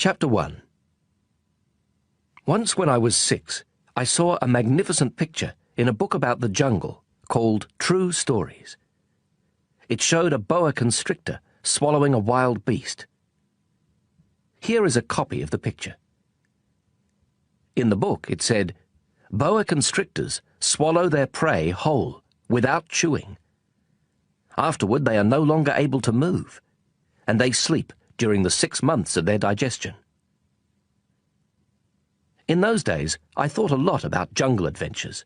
Chapter 1. Once when I was 6, I saw a magnificent picture in a book about the jungle called True Stories. It showed a boa constrictor swallowing a wild beast. Here is a copy of the picture. In the book it said, "Boa constrictors swallow their prey whole, without chewing. Afterward they are no longer able to move, and they sleep during the 6 months of their digestion." In those days, I thought a lot about jungle adventures,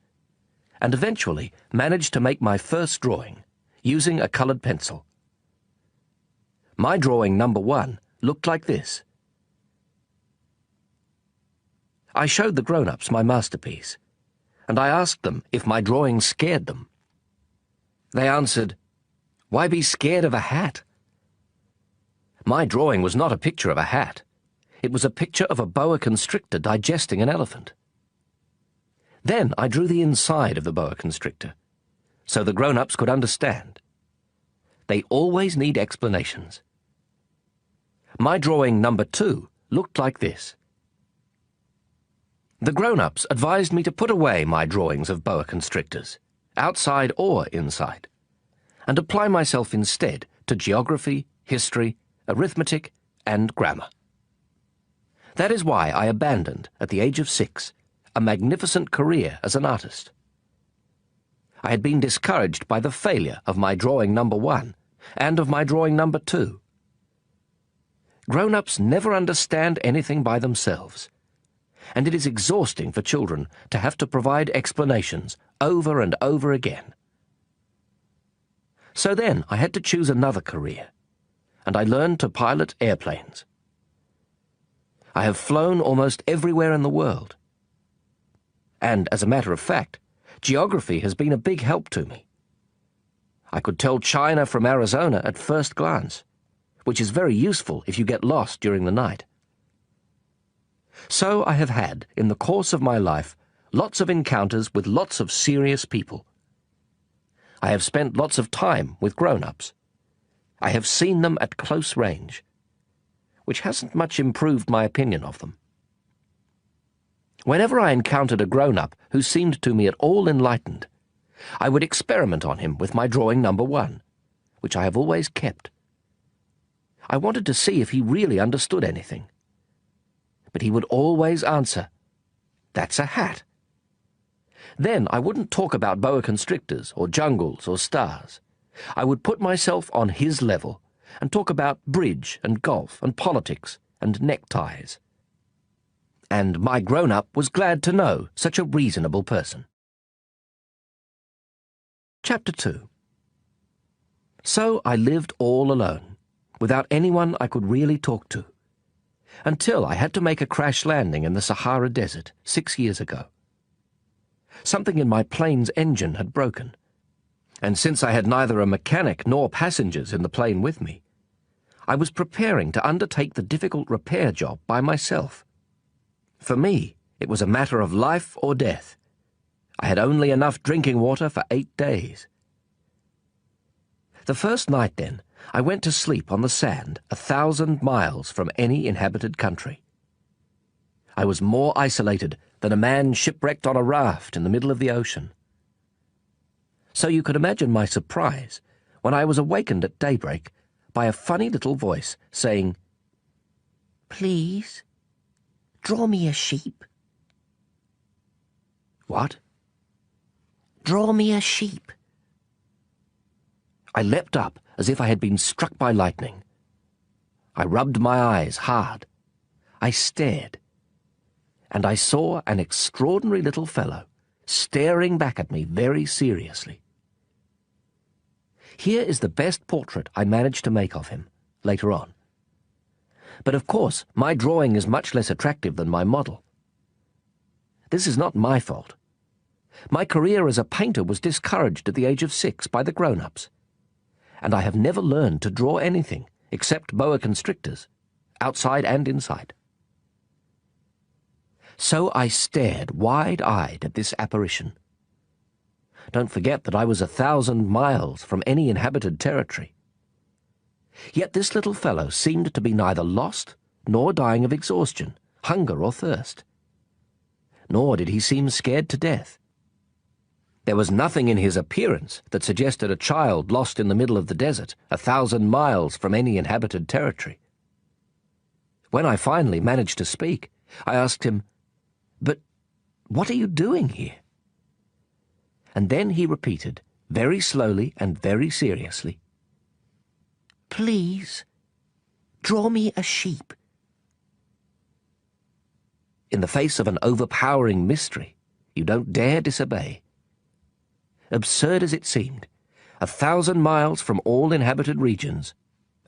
and eventually managed to make my first drawing using a coloured pencil. My drawing number 1 looked like this. I showed the grown-ups my masterpiece, and I asked them if my drawing scared them. They answered, "Why be scared of a hat?" My drawing was not a picture of a hat. It was a picture of a boa constrictor digesting an elephant. Then I drew the inside of the boa constrictor, so the grown-ups could understand. They always need explanations. My drawing number 2 looked like this. The grown-ups advised me to put away my drawings of boa constrictors, outside or inside, and apply myself instead to geography, history, arithmetic, and grammar. That is why I abandoned, at the age of 6, a magnificent career as an artist. I had been discouraged by the failure of my drawing number 1 and of my drawing number 2. Grown-ups never understand anything by themselves, and it is exhausting for children to have to provide explanations over and over again. So then I had to choose another career, and I learned to pilot airplanes. I have flown almost everywhere in the world. And, as a matter of fact, geography has been a big help to me. I could tell China from Arizona at first glance, which is very useful if you get lost during the night. So I have had, in the course of my life, lots of encounters with lots of serious people. I have spent lots of time with grown-ups. I have seen them at close range, which hasn't much improved my opinion of them. Whenever I encountered a grown-up who seemed to me at all enlightened, I would experiment on him with my drawing number 1, which I have always kept. I wanted to see if he really understood anything. But he would always answer, "That's a hat." Then I wouldn't talk about boa constrictors or jungles or stars. I would put myself on his level and talk about bridge and golf and politics and neckties. And my grown-up was glad to know such a reasonable person. Chapter 2. So I lived all alone, without anyone I could really talk to, until I had to make a crash landing in the Sahara Desert 6 years ago. Something in my plane's engine had broken, and since I had neither a mechanic nor passengers in the plane with me, I was preparing to undertake the difficult repair job by myself. For me, it was a matter of life or death. I had only enough drinking water for 8 days. The first night, then, I went to sleep on the sand 1,000 miles from any inhabited country. I was more isolated than a man shipwrecked on a raft in the middle of the ocean. So you could imagine my surprise when I was awakened at daybreak by a funny little voice saying, "Please, draw me a sheep." What? "Draw me a sheep." I leapt up as if I had been struck by lightning. I rubbed my eyes hard. I stared, and I saw an extraordinary little fellow staring back at me very seriously. Here is the best portrait I managed to make of him, later on. But of course, my drawing is much less attractive than my model. This is not my fault. My career as a painter was discouraged at the age of 6 by the grown-ups, and I have never learned to draw anything except boa constrictors, outside and inside. So I stared wide-eyed at this apparition. Don't forget that I was 1,000 miles from any inhabited territory. Yet this little fellow seemed to be neither lost nor dying of exhaustion, hunger or thirst. Nor did he seem scared to death. There was nothing in his appearance that suggested a child lost in the middle of the desert, 1,000 miles from any inhabited territory. When I finally managed to speak, I asked him, "But what are you doing here?" And then he repeated, very slowly and very seriously, "Please, draw me a sheep." In the face of an overpowering mystery, you don't dare disobey. Absurd as it seemed, 1,000 miles from all inhabited regions,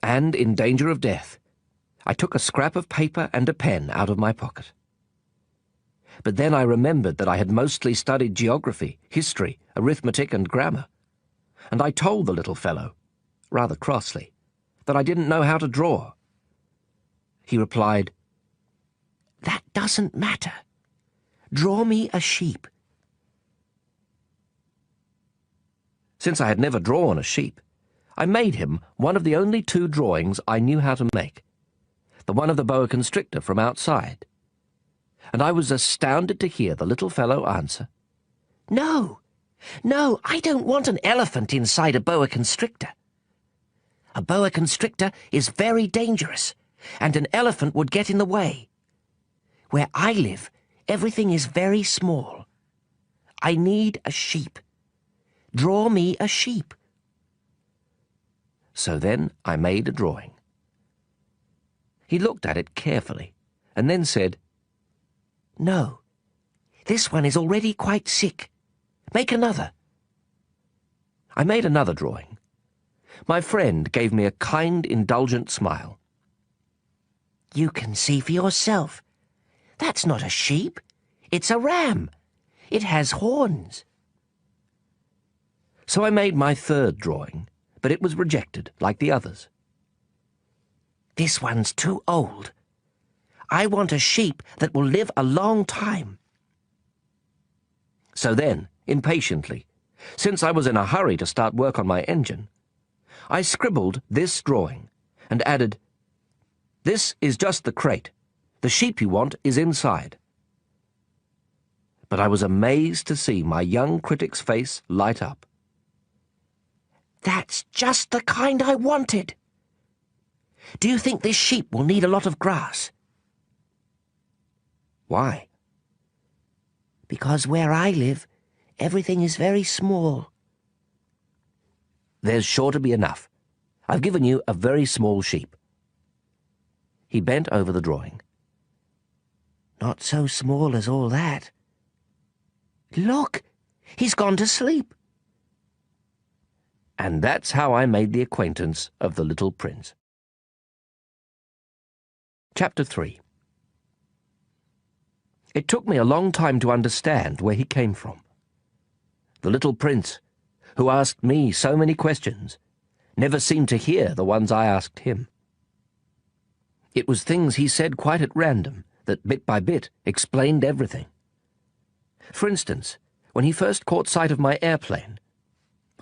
and in danger of death, I took a scrap of paper and a pen out of my pocket. But then I remembered that I had mostly studied geography, history, arithmetic, and grammar, and I told the little fellow, rather crossly, that I didn't know how to draw. He replied, "That doesn't matter. Draw me a sheep." Since I had never drawn a sheep, I made him one of the only 2 drawings I knew how to make, the one of the boa constrictor from outside. And I was astounded to hear the little fellow answer, "No, no, I don't want an elephant inside a boa constrictor. A boa constrictor is very dangerous, and an elephant would get in the way. Where I live, everything is very small. I need a sheep. Draw me a sheep." So then I made a drawing. He looked at it carefully, and then said, "No, this one is already quite sick. Make another." I made another drawing. My friend gave me a kind, indulgent smile. "You can see for yourself. That's not a sheep. It's a ram. It has horns." So I made my 3rd drawing, but it was rejected, like the others. "This one's too old. I want a sheep that will live a long time." So then, impatiently, since I was in a hurry to start work on my engine, I scribbled this drawing and added, "This is just the crate. The sheep you want is inside." But I was amazed to see my young critic's face light up. "That's just the kind I wanted. Do you think this sheep will need a lot of grass?" "Why?" "Because where I live, everything is very small." "There's sure to be enough. I've given you a very small sheep." He bent over the drawing. "Not so small as all that. Look, he's gone to sleep." And that's how I made the acquaintance of the little prince. Chapter 3. It took me a long time to understand where he came from. The little prince, who asked me so many questions, never seemed to hear the ones I asked him. It was things he said quite at random that bit by bit explained everything. For instance, when he first caught sight of my airplane,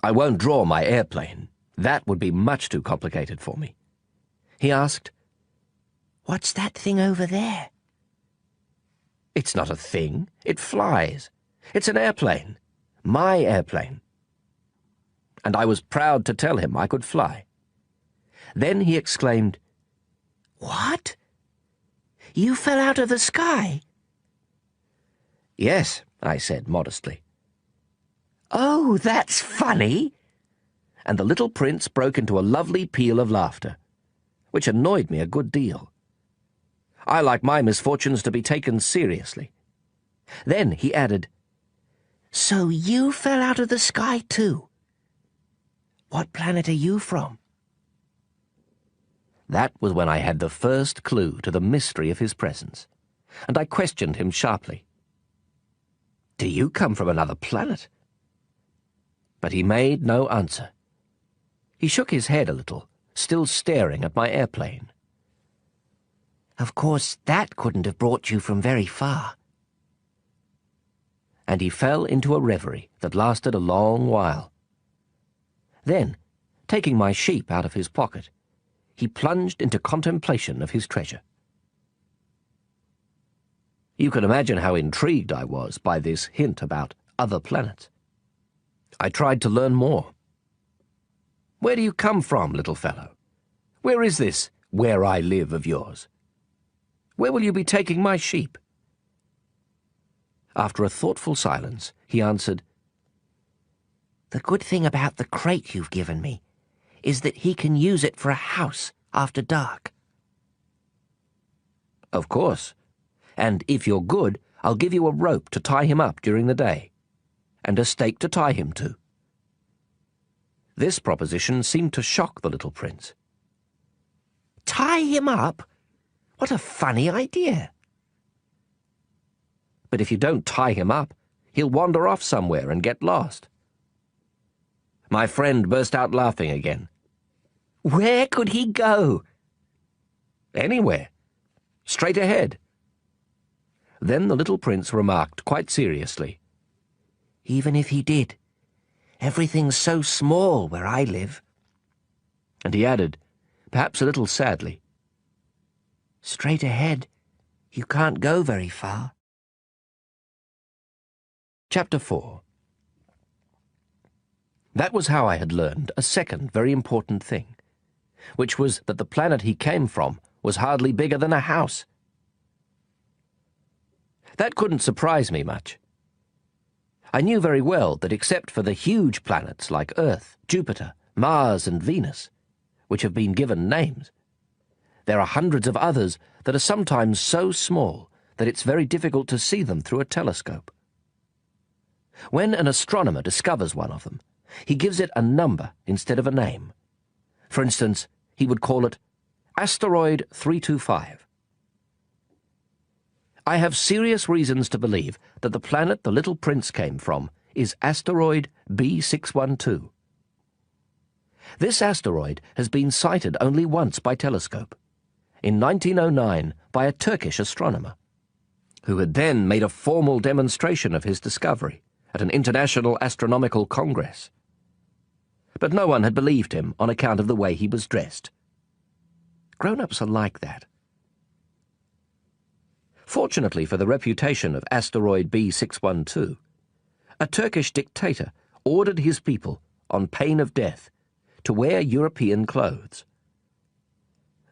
I won't draw my airplane. That would be much too complicated for me. He asked, "What's that thing over there?" "It's not a thing. It flies. It's an airplane. My airplane." And I was proud to tell him I could fly. Then he exclaimed, "What? You fell out of the sky?" "Yes," I said modestly. "Oh, that's funny!" And the little prince broke into a lovely peal of laughter, which annoyed me a good deal. I like my misfortunes to be taken seriously. Then he added, "So you fell out of the sky too? What planet are you from?" That was when I had the first clue to the mystery of his presence, and I questioned him sharply. "Do you come from another planet?" But he made no answer. He shook his head a little, still staring at my airplane. "Of course, that couldn't have brought you from very far." And he fell into a reverie that lasted a long while. Then, taking my sheep out of his pocket, he plunged into contemplation of his treasure. You can imagine how intrigued I was by this hint about other planets. I tried to learn more. Where do you come from, little fellow? Where is this where I live of yours? Where will you be taking my sheep? After a thoughtful silence, he answered, "The good thing about the crate you've given me is that he can use it for a house after dark." "Of course. And if you're good, I'll give you a rope to tie him up during the day, and a stake to tie him to." This proposition seemed to shock the little prince. "Tie him up? What a funny idea." "But if you don't tie him up, he'll wander off somewhere and get lost." My friend burst out laughing again. "Where could he go?" "Anywhere. Straight ahead." Then the little prince remarked quite seriously, "Even if he did, everything's so small where I live." And he added, perhaps a little sadly, "Straight ahead, you can't go very far." Chapter 4. That was how I had learned a second very important thing, which was that the planet he came from was hardly bigger than a house. That couldn't surprise me much. I knew very well that except for the huge planets like Earth, Jupiter, Mars, and Venus, which have been given names, there are hundreds of others that are sometimes so small that it's very difficult to see them through a telescope. When an astronomer discovers one of them, he gives it a number instead of a name. For instance, he would call it Asteroid 325. I have serious reasons to believe that the planet the little prince came from is asteroid B612. This asteroid has been sighted only once by telescope, in 1909 by a Turkish astronomer, who had then made a formal demonstration of his discovery at an international astronomical congress. But no one had believed him on account of the way he was dressed. Grown-ups are like that. Fortunately for the reputation of asteroid B612, a Turkish dictator ordered his people, on pain of death, to wear European clothes.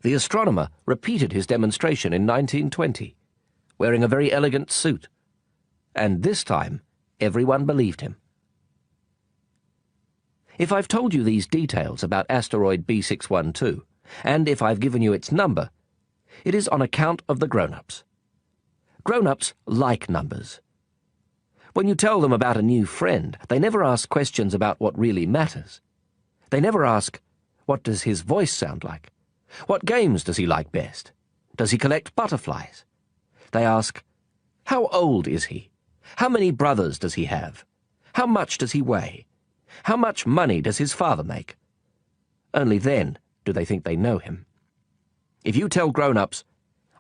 The astronomer repeated his demonstration in 1920, wearing a very elegant suit, and this time everyone believed him. If I've told you these details about asteroid B612, and if I've given you its number, it is on account of the grown-ups. Grown-ups like numbers. When you tell them about a new friend, they never ask questions about what really matters. They never ask, what does his voice sound like? What games does he like best? Does he collect butterflies? They ask, how old is he? How many brothers does he have? How much does he weigh? How much money does his father make? Only then do they think they know him. If you tell grown-ups,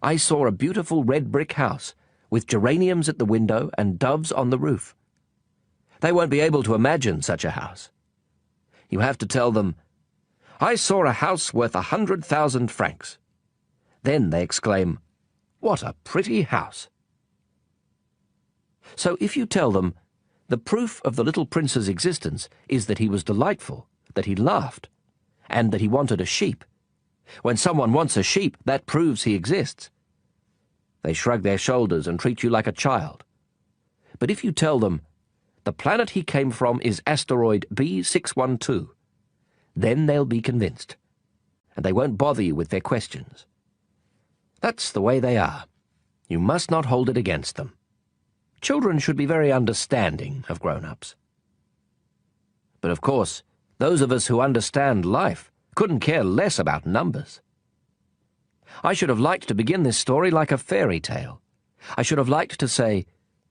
I saw a beautiful red brick house with geraniums at the window and doves on the roof, they won't be able to imagine such a house. You have to tell them, I saw a house worth 100,000 francs. Then they exclaim, what a pretty house. So if you tell them, the proof of the little prince's existence is that he was delightful, that he laughed, and that he wanted a sheep. When someone wants a sheep, that proves he exists. They shrug their shoulders and treat you like a child. But if you tell them, the planet he came from is asteroid B612, then they'll be convinced, and they won't bother you with their questions. That's the way they are. You must not hold it against them. Children should be very understanding of grown-ups. But of course, those of us who understand life couldn't care less about numbers. I should have liked to begin this story like a fairy tale. I should have liked to say,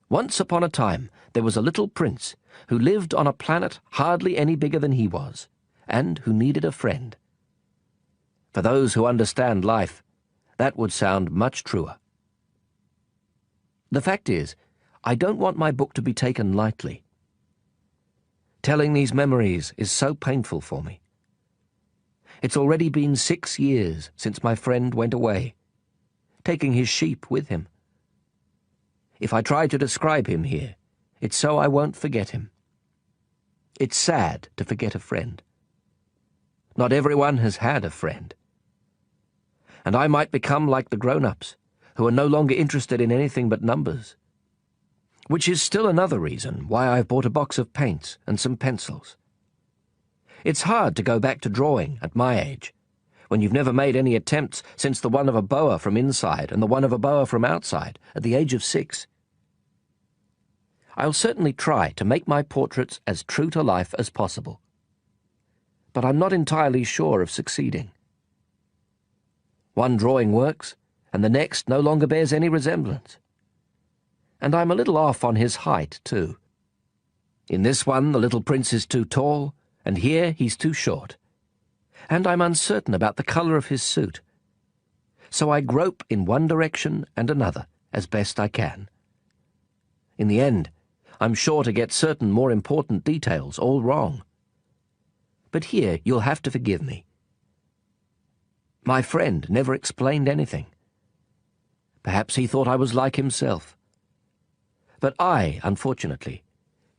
once upon a time there was a little prince who lived on a planet hardly any bigger than he was, and who needed a friend. For those who understand life, that would sound much truer. The fact is, I don't want my book to be taken lightly. Telling these memories is so painful for me. It's already been 6 years since my friend went away, taking his sheep with him. If I try to describe him here, it's so I won't forget him. It's sad to forget a friend. Not everyone has had a friend. And I might become like the grown-ups, who are no longer interested in anything but numbers. Which is still another reason why I've bought a box of paints and some pencils. It's hard to go back to drawing at my age, when you've never made any attempts since the one of a boa from inside and the one of a boa from outside at the age of 6. I'll certainly try to make my portraits as true to life as possible. But I'm not entirely sure of succeeding. One drawing works, and the next no longer bears any resemblance. And I'm a little off on his height, too. In this one, the little prince is too tall, and here he's too short. And I'm uncertain about the colour of his suit. So I grope in one direction and another as best I can. In the end, I'm sure to get certain more important details all wrong. But here you'll have to forgive me. My friend never explained anything. Perhaps he thought I was like himself. But I, unfortunately,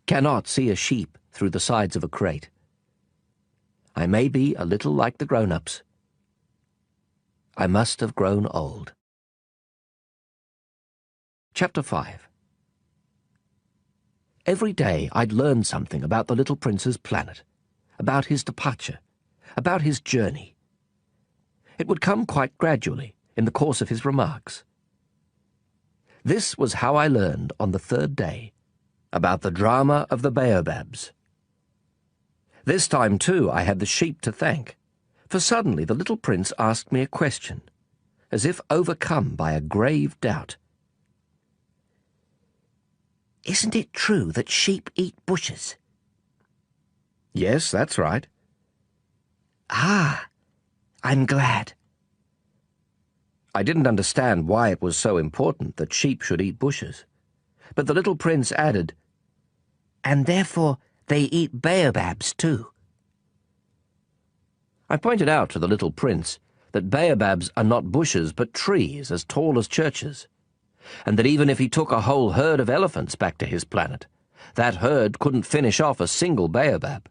cannot see a sheep through the sides of a crate. I may be a little like the grown-ups. I must have grown old. Chapter 5. Every day I'd learn something about the little prince's planet, about his departure, about his journey. It would come quite gradually in the course of his remarks. This was how I learned on the 3rd day about the drama of the baobabs. This time, too, I had the sheep to thank, for suddenly the little prince asked me a question, as if overcome by a grave doubt. Isn't it true that sheep eat bushes? Yes, that's right. Ah, I'm glad. I didn't understand why it was so important that sheep should eat bushes, but the little prince added, And therefore they eat baobabs too. I pointed out to the little prince that baobabs are not bushes but trees as tall as churches, and that even if he took a whole herd of elephants back to his planet, that herd couldn't finish off a single baobab.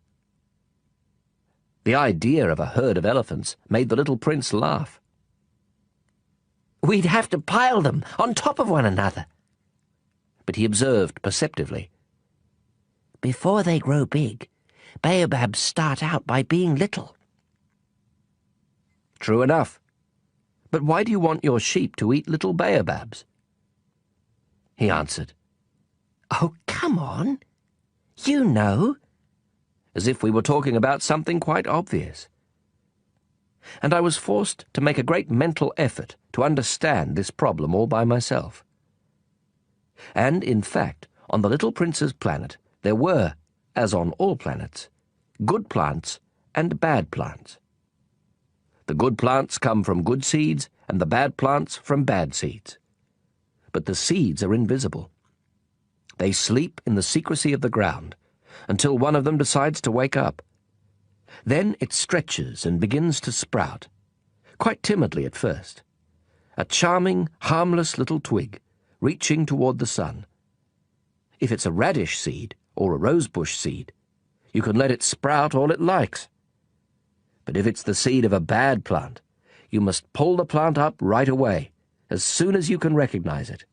The idea of a herd of elephants made the little prince laugh. We'd have to pile them on top of one another. But he observed perceptively, Before they grow big, baobabs start out by being little. True enough. But why do you want your sheep to eat little baobabs? He answered, Oh, come on. You know. As if we were talking about something quite obvious. And I was forced to make a great mental effort to understand this problem all by myself. And, in fact, on the little prince's planet, there were, as on all planets, good plants and bad plants. The good plants come from good seeds, and the bad plants from bad seeds. But the seeds are invisible. They sleep in the secrecy of the ground until one of them decides to wake up. Then it stretches and begins to sprout, quite timidly at first, a charming, harmless little twig reaching toward the sun. If it's a radish seed or a rosebush seed, you can let it sprout all it likes. But if it's the seed of a bad plant, you must pull the plant up right away, as soon as you can recognize it.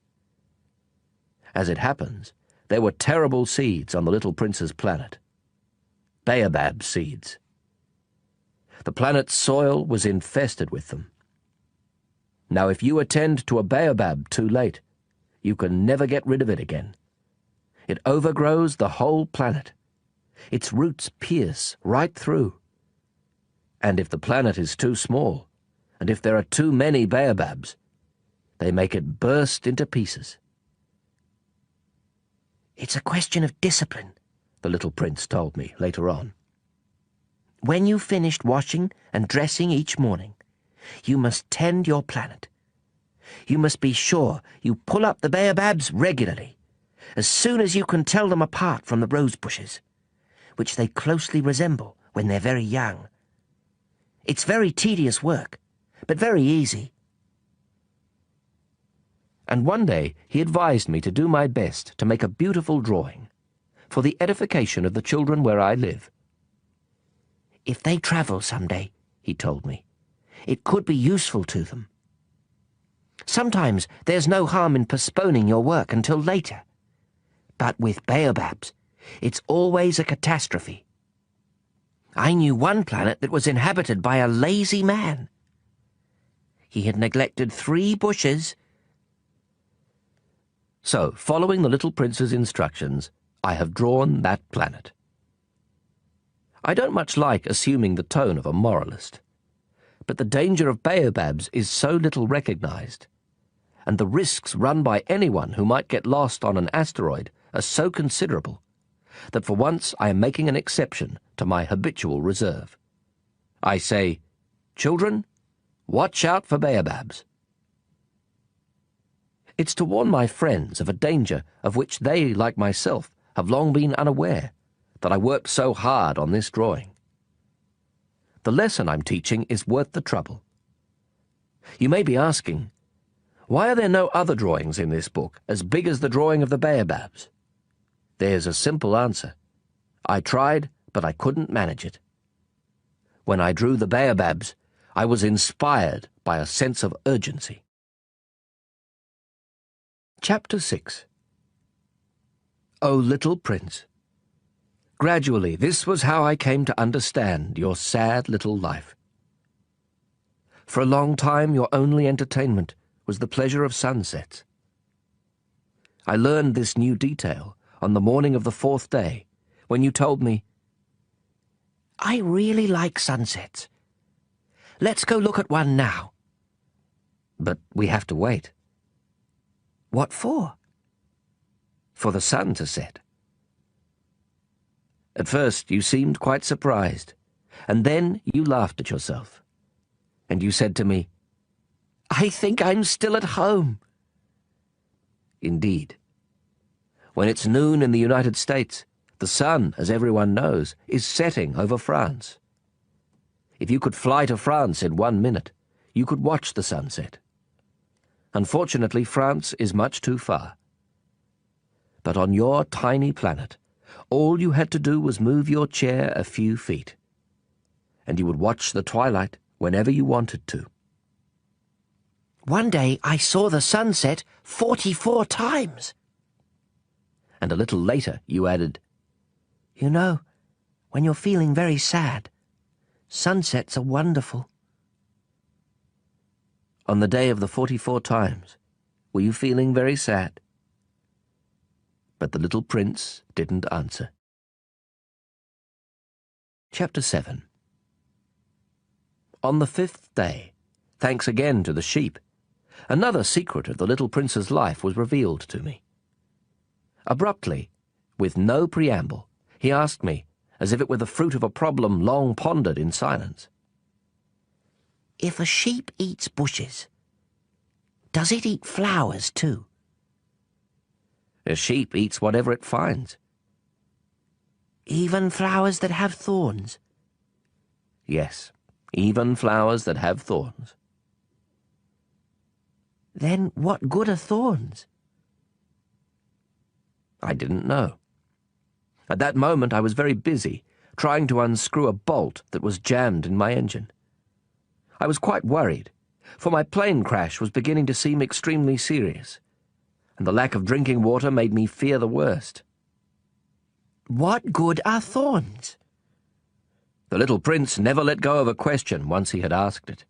As it happens, there were terrible seeds on the little prince's planet. Baobab seeds. The planet's soil was infested with them. Now, if you attend to a baobab too late, you can never get rid of it again. It overgrows the whole planet. Its roots pierce right through. And if the planet is too small, and if there are too many baobabs, they make it burst into pieces. It's a question of discipline, the little prince told me later on. When you've finished washing and dressing each morning, you must tend your planet. You must be sure you pull up the baobabs regularly, as soon as you can tell them apart from the rose bushes, which they closely resemble when they're very young. It's very tedious work, but very easy. and one day he advised me to do my best to make a beautiful drawing for the edification of the children where I live. If they travel some day, he told me, it could be useful to them. Sometimes there's no harm in postponing your work until later. But with baobabs, it's always a catastrophe. I knew one planet that was inhabited by a lazy man. He had neglected 3 bushes. So, following the little prince's instructions, I have drawn that planet. I don't much like assuming the tone of a moralist, but the danger of baobabs is so little recognized, and the risks run by anyone who might get lost on an asteroid are so considerable, that for once I am making an exception to my habitual reserve. I say, children, watch out for baobabs. It's to warn my friends of a danger of which they, like myself, have long been unaware, that I worked so hard on this drawing. The lesson I'm teaching is worth the trouble. You may be asking, why are there no other drawings in this book as big as the drawing of the baobabs? There's a simple answer. I tried, but I couldn't manage it. When I drew the baobabs, I was inspired by a sense of urgency. Chapter 6. O little prince, gradually this was how I came to understand your sad little life. For a long time your only entertainment was the pleasure of sunsets. I learned this new detail on the morning of the 4th day, when you told me, I really like sunsets. Let's go look at one now. But we have to wait. What for? For the sun to set. At first you seemed quite surprised, and then you laughed at yourself, and you said to me, I think I'm still at home. Indeed. When it's noon in the United States, the sun, as everyone knows, is setting over France. If you could fly to France in 1 minute, you could watch the sunset. Unfortunately, France is much too far. But on your tiny planet, all you had to do was move your chair a few feet, and you would watch the twilight whenever you wanted to. One day I saw the sunset 44 times. And a little later you added, You know, when you're feeling very sad, sunsets are wonderful. On the day of the 44 times, were you feeling very sad? But the little prince didn't answer. Chapter 7. On the 5th day, thanks again to the sheep, another secret of the little prince's life was revealed to me. Abruptly, with no preamble, he asked me, as if it were the fruit of a problem long pondered in silence. If a sheep eats bushes, does it eat flowers too? A sheep eats whatever it finds. Even flowers that have thorns? Yes, even flowers that have thorns. Then what good are thorns? I didn't know. At that moment I was very busy, trying to unscrew a bolt that was jammed in my engine. I was quite worried, for my plane crash was beginning to seem extremely serious, and the lack of drinking water made me fear the worst. What good are thorns? The little prince never let go of a question once he had asked it.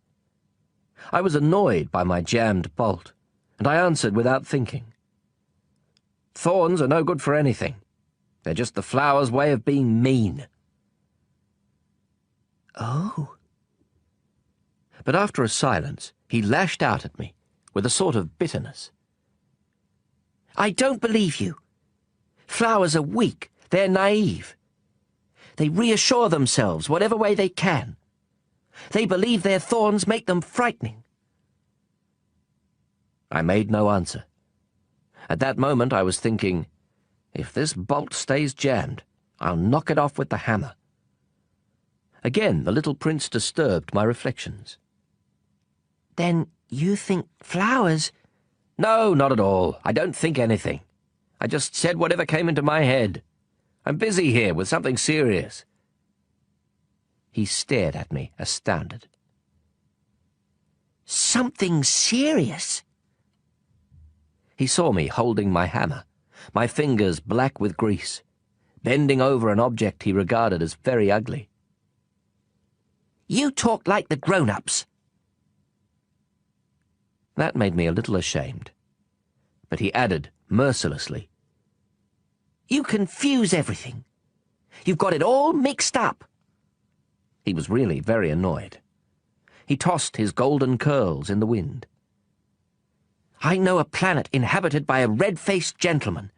I was annoyed by my jammed bolt, and I answered without thinking. Thorns are no good for anything. They're just the flower's way of being mean. Oh. But after a silence, he lashed out at me with a sort of bitterness. I don't believe you. Flowers are weak. They're naive. They reassure themselves whatever way they can. They believe their thorns make them frightening. I made no answer. At that moment I was thinking, if this bolt stays jammed, I'll knock it off with the hammer. Again the little prince disturbed my reflections. Then you think flowers... No, not at all. I don't think anything. I just said whatever came into my head. I'm busy here with something serious." He stared at me, astounded. "Something serious?" He saw me holding my hammer, my fingers black with grease, bending over an object he regarded as very ugly. "You talk like the grown-ups." That made me a little ashamed. But he added, mercilessly, "You confuse everything. You've got it all mixed up." He was really very annoyed. He tossed his golden curls in the wind. "I know a planet inhabited by a red-faced gentleman.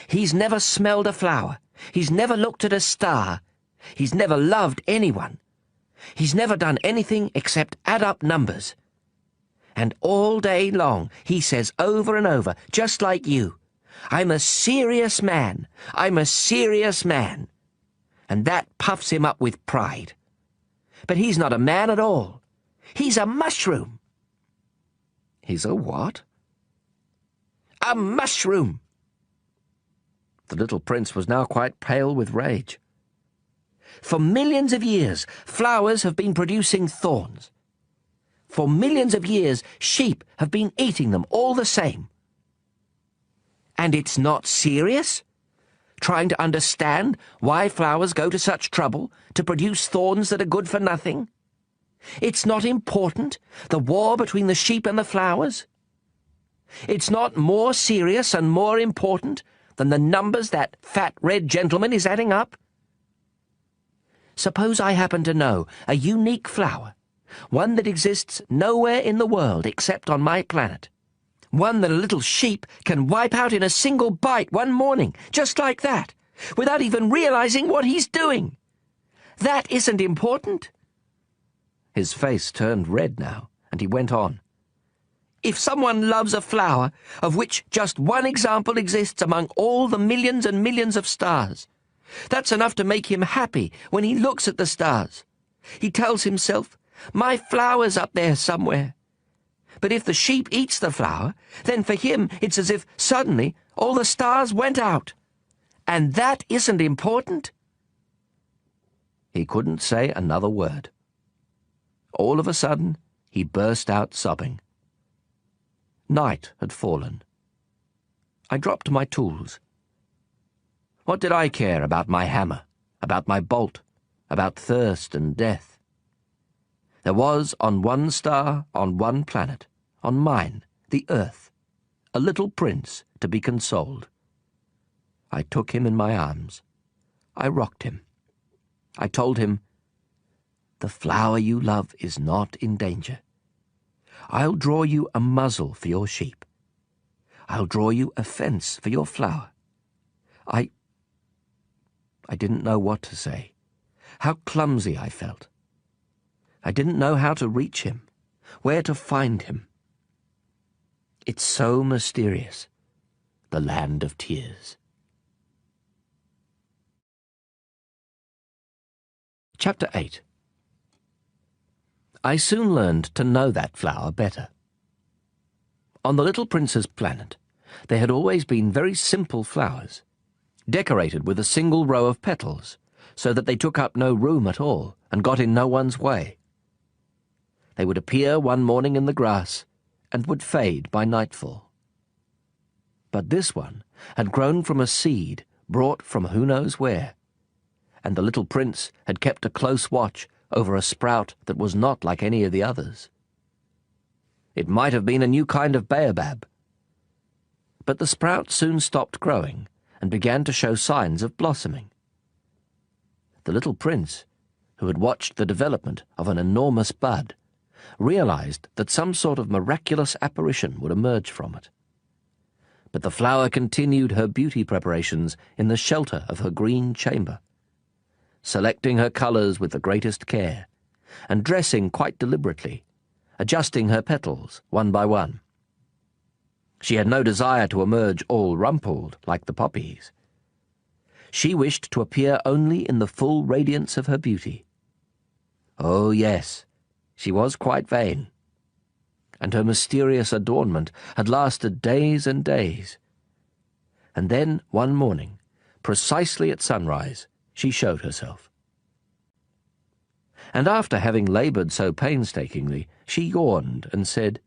He's never smelled a flower. He's never looked at a star. He's never loved anyone. He's never done anything except add up numbers. And all day long he says over and over, just like you, 'I'm a serious man. I'm a serious man.' And that puffs him up with pride. But he's not a man at all. He's a mushroom." "He's a what?" "A mushroom." The little prince was now quite pale with rage. "For millions of years, flowers have been producing thorns. For millions of years, sheep have been eating them all the same. And it's not serious? Trying to understand why flowers go to such trouble to produce thorns that are good for nothing? It's not important, the war between the sheep and the flowers? It's not more serious and more important than the numbers that fat red gentleman is adding up? Suppose I happen to know a unique flower, one that exists nowhere in the world except on my planet, one that a little sheep can wipe out in a single bite one morning, just like that, without even realizing what he's doing. That isn't important." His face turned red now, and he went on. "If someone loves a flower, of which just one example exists among all the millions and millions of stars, that's enough to make him happy when he looks at the stars. He tells himself, 'My flower's up there somewhere.' But if the sheep eats the flower, then for him it's as if suddenly all the stars went out. And that isn't important." He couldn't say another word. All of a sudden, he burst out sobbing. Night had fallen. I dropped my tools. What did I care about my hammer, about my bolt, about thirst and death? There was on one star, on one planet, on mine, the Earth, a little prince to be consoled. I took him in my arms. I rocked him. I told him, "The flower you love is not in danger. I'll draw you a muzzle for your sheep. I'll draw you a fence for your flower." I didn't know what to say, how clumsy I felt. I didn't know how to reach him, where to find him. It's so mysterious, the land of tears. Chapter 8. I soon learned to know that flower better. On the little prince's planet, there had always been very simple flowers, decorated with a single row of petals, so that they took up no room at all and got in no one's way. They would appear one morning in the grass and would fade by nightfall. But this one had grown from a seed brought from who knows where, and the little prince had kept a close watch over a sprout that was not like any of the others. It might have been a new kind of baobab. But the sprout soon stopped growing and began to show signs of blossoming. The little prince, who had watched the development of an enormous bud, realized that some sort of miraculous apparition would emerge from it. But the flower continued her beauty preparations in the shelter of her green chamber, selecting her colors with the greatest care, and dressing quite deliberately, adjusting her petals one by one. She had no desire to emerge all rumpled like the poppies. She wished to appear only in the full radiance of her beauty. Oh yes, she was quite vain. and her mysterious adornment had lasted days and days. And then, one morning, precisely at sunrise, she showed herself. And after having laboured so painstakingly, she yawned and said,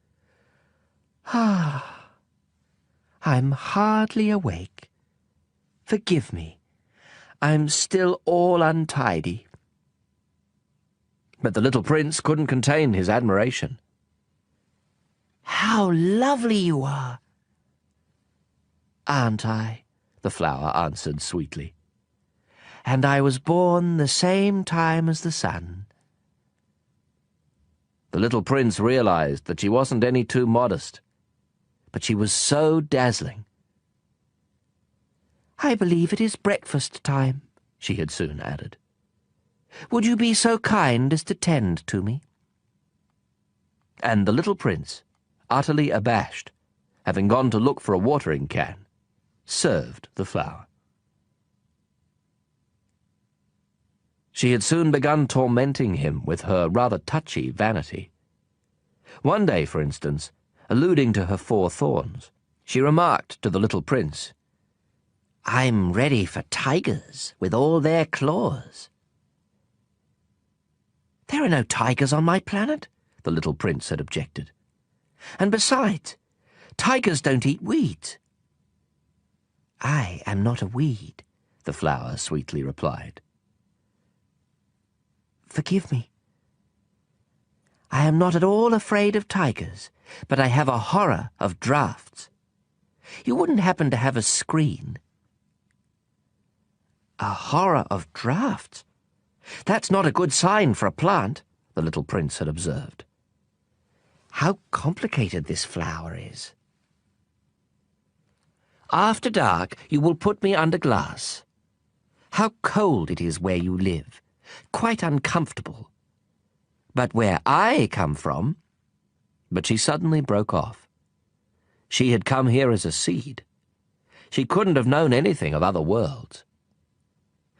"Ah, I'm hardly awake. Forgive me. I'm still all untidy." But the little prince couldn't contain his admiration. "How lovely you are!" "Aren't I?" the flower answered sweetly. "And I was born the same time as the sun." The little prince realized that she wasn't any too modest, but she was so dazzling. "I believe it is breakfast time," she had soon added. "Would you be so kind as to tend to me?" And the little prince, utterly abashed, having gone to look for a watering can, served the flower. She had soon begun tormenting him with her rather touchy vanity. One day, for instance, alluding to her 4 thorns, she remarked to the little prince, "I'm ready for tigers with all their claws." "There are no tigers on my planet," the little prince had objected. "And besides, tigers don't eat weeds." "I am not a weed," the flower sweetly replied. "Forgive me. I am not at all afraid of tigers, but I have a horror of draughts. You wouldn't happen to have a screen?" "A horror of draughts? That's not a good sign for a plant," the little prince had observed. "How complicated this flower is." "After dark you will put me under glass. How cold it is where you live. Quite uncomfortable. But where I come from—" But she suddenly broke off. She had come here as a seed. She couldn't have known anything of other worlds.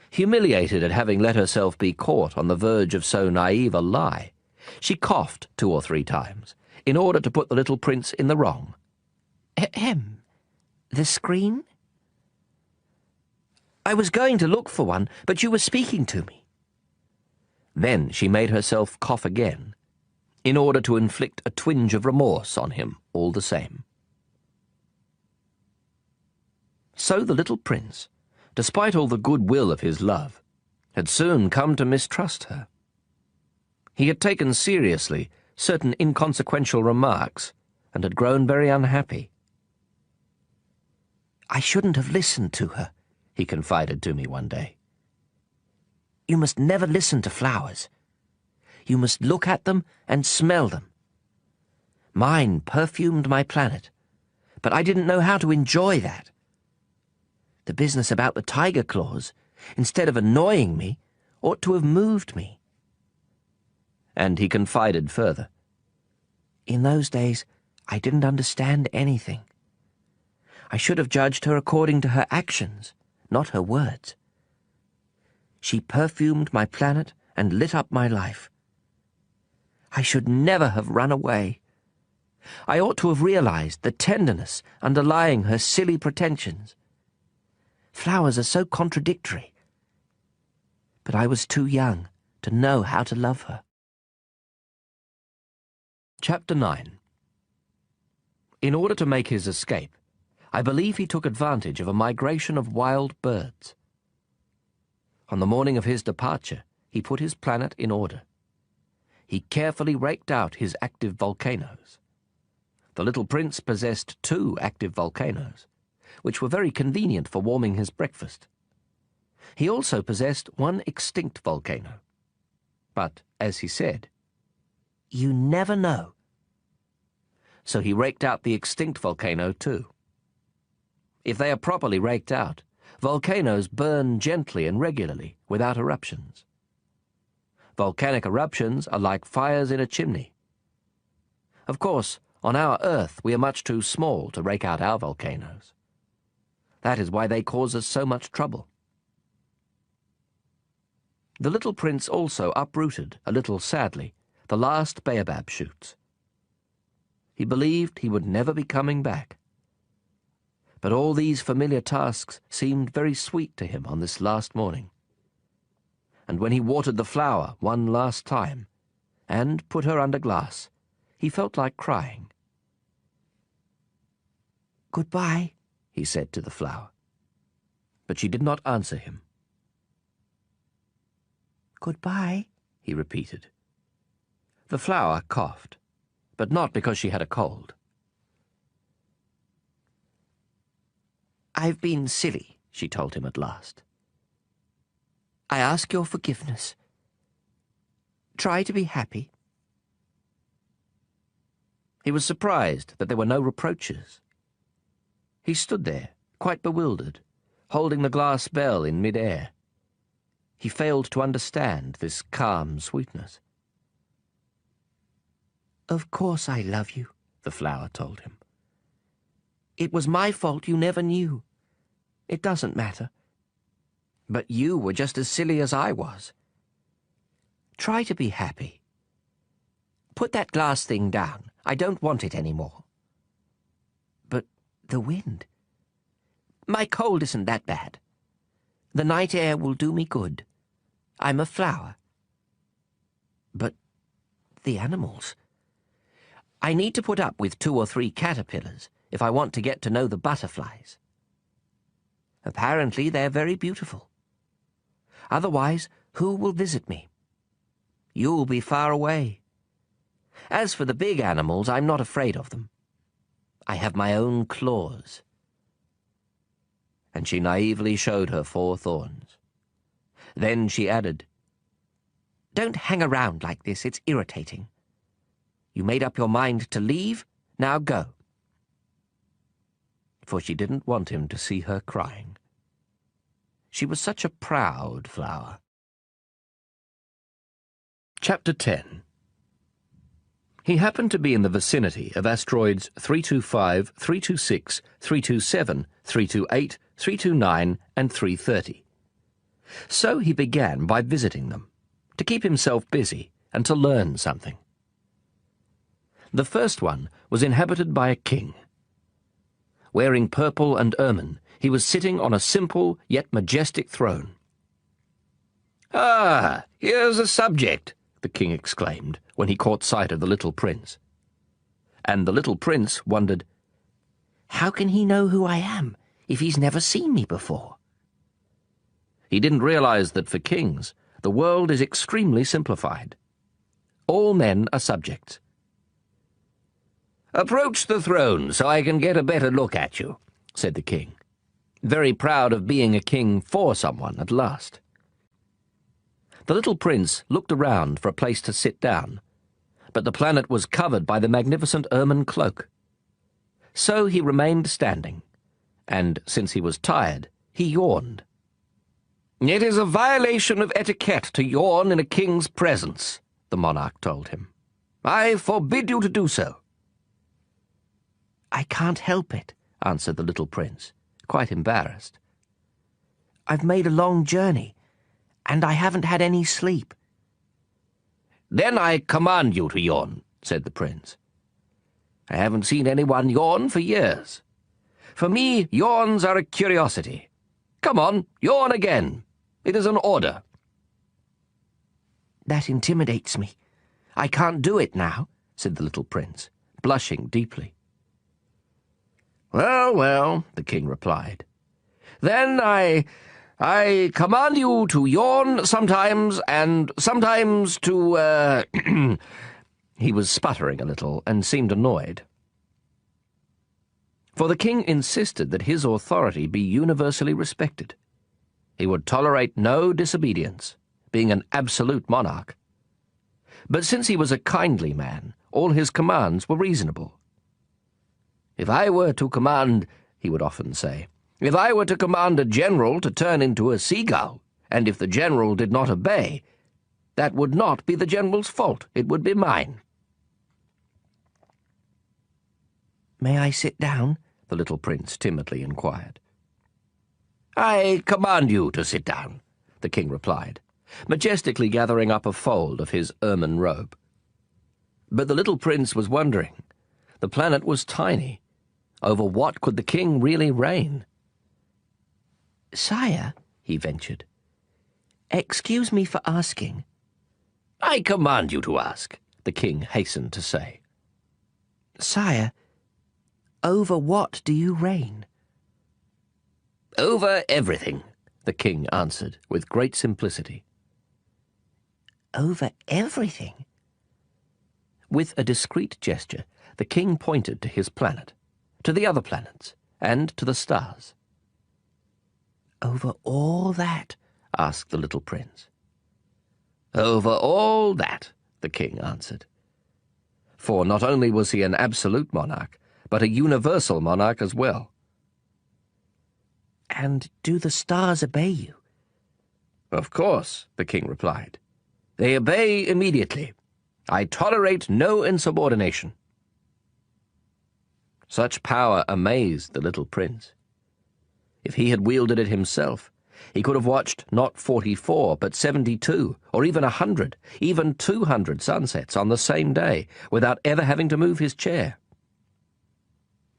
Humiliated at having let herself be caught on the verge of so naive a lie, she coughed 2 or 3 times, in order to put the little prince in the wrong. "Ahem. The screen?" "I was going to look for one, but you were speaking to me." Then she made herself cough again, in order to inflict a twinge of remorse on him all the same. So the little prince, despite all the goodwill of his love, had soon come to mistrust her. He had taken seriously certain inconsequential remarks and had grown very unhappy. "I shouldn't have listened to her," he confided to me one day. "You must never listen to flowers. You must look at them and smell them. Mine perfumed my planet, but I didn't know how to enjoy that. The business about the tiger claws, instead of annoying me, ought to have moved me." And he confided further, "In those days, I didn't understand anything. I should have judged her according to her actions, not her words. She perfumed my planet and lit up my life. I should never have run away. I ought to have realized the tenderness underlying her silly pretensions. Flowers are so contradictory. But I was too young to know how to love her." Chapter 9. In order to make his escape, I believe he took advantage of a migration of wild birds. On the morning of his departure, he put his planet in order. He carefully raked out his active volcanoes. The little prince possessed 2 active volcanoes, which were very convenient for warming his breakfast. He also possessed 1 extinct volcano. But, as he said, "You never know." So he raked out the extinct volcano too. If they are properly raked out, volcanoes burn gently and regularly, without eruptions. Volcanic eruptions are like fires in a chimney. Of course, on our Earth we are much too small to rake out our volcanoes. That is why they cause us so much trouble. The little prince also uprooted, a little sadly, the last baobab shoots. He believed he would never be coming back. But all these familiar tasks seemed very sweet to him on this last morning. And when he watered the flower one last time, and put her under glass, he felt like crying. "Goodbye," he said to the flower. But she did not answer him. "Goodbye," he repeated. The flower coughed, but not because she had a cold. "I've been silly," she told him at last. "I ask your forgiveness. Try to be happy." He was surprised that there were no reproaches. He stood there, quite bewildered, holding the glass bell in mid-air. He failed to understand this calm sweetness. "Of course I love you," the flower told him. "It was my fault you never knew. It doesn't matter. But you were just as silly as I was. Try to be happy. Put that glass thing down. I don't want it anymore." "But the wind. My cold isn't that bad. The night air will do me good. I'm a flower." "But the animals. I need to put up with 2 or 3 caterpillars if I want to get to know the butterflies. Apparently they're very beautiful. Otherwise, who will visit me? You'll be far away. As for the big animals, I'm not afraid of them. I have my own claws." And she naively showed her 4 thorns. Then she added, "Don't hang around like this, it's irritating. You made up your mind to leave, now go." For she didn't want him to see her crying. She was such a proud flower. Chapter 10. He happened to be in the vicinity of asteroids 325, 326, 327, 328, 329, and 330. So he began by visiting them, to keep himself busy and to learn something. The first one was inhabited by a king. Wearing purple and ermine, he was sitting on a simple yet majestic throne. "Ah, here's a subject," the king exclaimed when he caught sight of the little prince. And the little prince wondered, "How can he know who I am if he's never seen me before?" He didn't realize that for kings, the world is extremely simplified. All men are subjects. "Approach the throne so I can get a better look at you," said the king, very proud of being a king for someone at last. The little prince looked around for a place to sit down, but the planet was covered by the magnificent ermine cloak. So he remained standing, and since he was tired, he yawned. "It is a violation of etiquette to yawn in a king's presence," the monarch told him. "I forbid you to do so." "I can't help it," answered the little prince, quite embarrassed. "I've made a long journey, and I haven't had any sleep." "Then I command you to yawn," said the prince. "I haven't seen anyone yawn for years. For me, yawns are a curiosity. Come on, yawn again. It is an order." "That intimidates me. I can't do it now," said the little prince, blushing deeply. "Well, well," the king replied. "Then I command you to yawn sometimes, and sometimes to, He was sputtering a little and seemed annoyed. For the king insisted that his authority be universally respected. He would tolerate no disobedience, being an absolute monarch. But since he was a kindly man, all his commands were reasonable. "If I were to command," he would often say, "if I were to command a general to turn into a seagull, and if the general did not obey, that would not be the general's fault, it would be mine." "May I sit down?" the little prince timidly inquired. "I command you to sit down," the king replied, majestically gathering up a fold of his ermine robe. But the little prince was wondering, The planet was tiny. Over what could the king really reign? "Sire," he ventured, "excuse me for asking." "I command you to ask," the king hastened to say. "Sire, over what do you reign?" "Over everything," the king answered with great simplicity. "Over everything?" With a discreet gesture, the king pointed to his planet, to the other planets, and to the stars. "Over all that?" asked the little prince. "Over all that," the king answered. For not only was he an absolute monarch, but a universal monarch as well. "And do the stars obey you?" "Of course," the king replied. "They obey immediately. I tolerate no insubordination." Such power amazed the little prince. If he had wielded it himself, he could have watched not 44, but 72, or even 100, even 200 sunsets on the same day, without ever having to move his chair.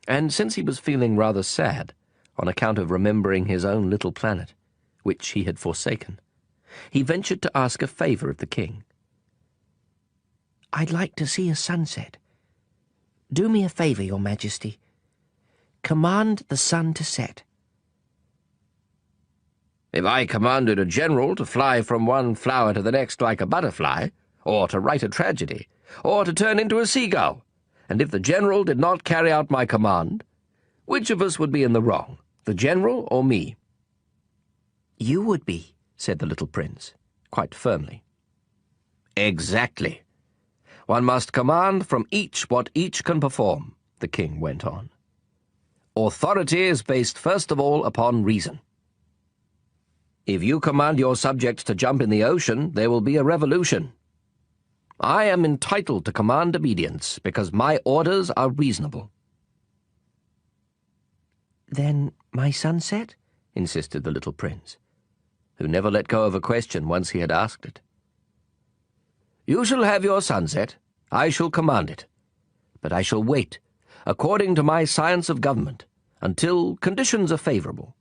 And since he was feeling rather sad, on account of remembering his own little planet, which he had forsaken, he ventured to ask a favor of the king. "I'd like to see a sunset. Do me a favor, Your Majesty. Command the sun to set." "If I commanded a general to fly from one flower to the next like a butterfly, or to write a tragedy, or to turn into a seagull, and if the general did not carry out my command, which of us would be in the wrong, the general or me?" "You would be," said the little prince, quite firmly. "Exactly. One must command from each what each can perform," the king went on. "Authority is based first of all upon reason. If you command your subjects to jump in the ocean, there will be a revolution. I am entitled to command obedience because my orders are reasonable." "Then my sunset?" insisted the little prince, who never let go of a question once he had asked it. "You shall have your sunset. I shall command it. But I shall wait, according to my science of government, until conditions are favorable."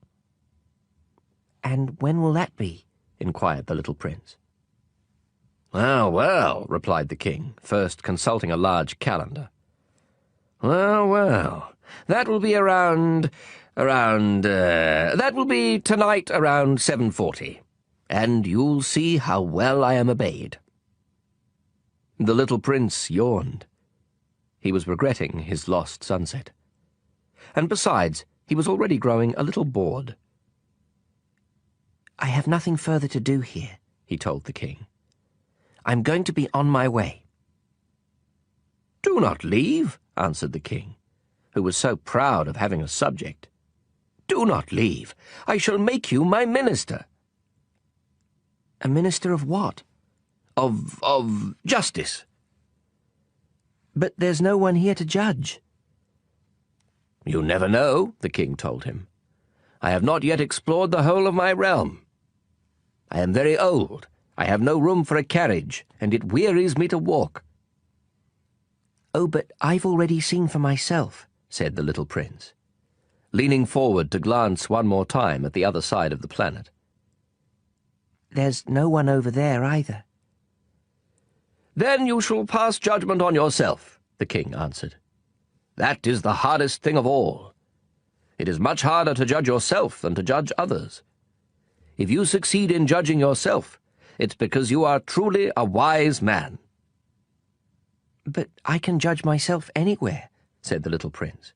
"And when will that be?" inquired the little prince. "Well, well," replied the king, first consulting a large calendar. Well, that will be that will be tonight around 7:40, and you'll see how well I am obeyed." The little prince yawned. He was regretting his lost sunset. And besides, he was already growing a little bored. "I have nothing further to do here," he told the king. "I'm going to be on my way." "Do not leave," answered the king, who was so proud of having a subject. "Do not leave. I shall make you my minister." "A minister of what?" Of justice." "But there's no one here to judge." "You never know," the king told him. "I have not yet explored the whole of my realm. I am very old. I have no room for a carriage, and it wearies me to walk." "Oh, but I've already seen for myself," said the little prince, leaning forward to glance one more time at the other side of the planet. "There's no one over there either." "Then you shall pass judgment on yourself," the king answered. "That is the hardest thing of all. It is much harder to judge yourself than to judge others. If you succeed in judging yourself, it's because you are truly a wise man." "But I can judge myself anywhere," said the little prince.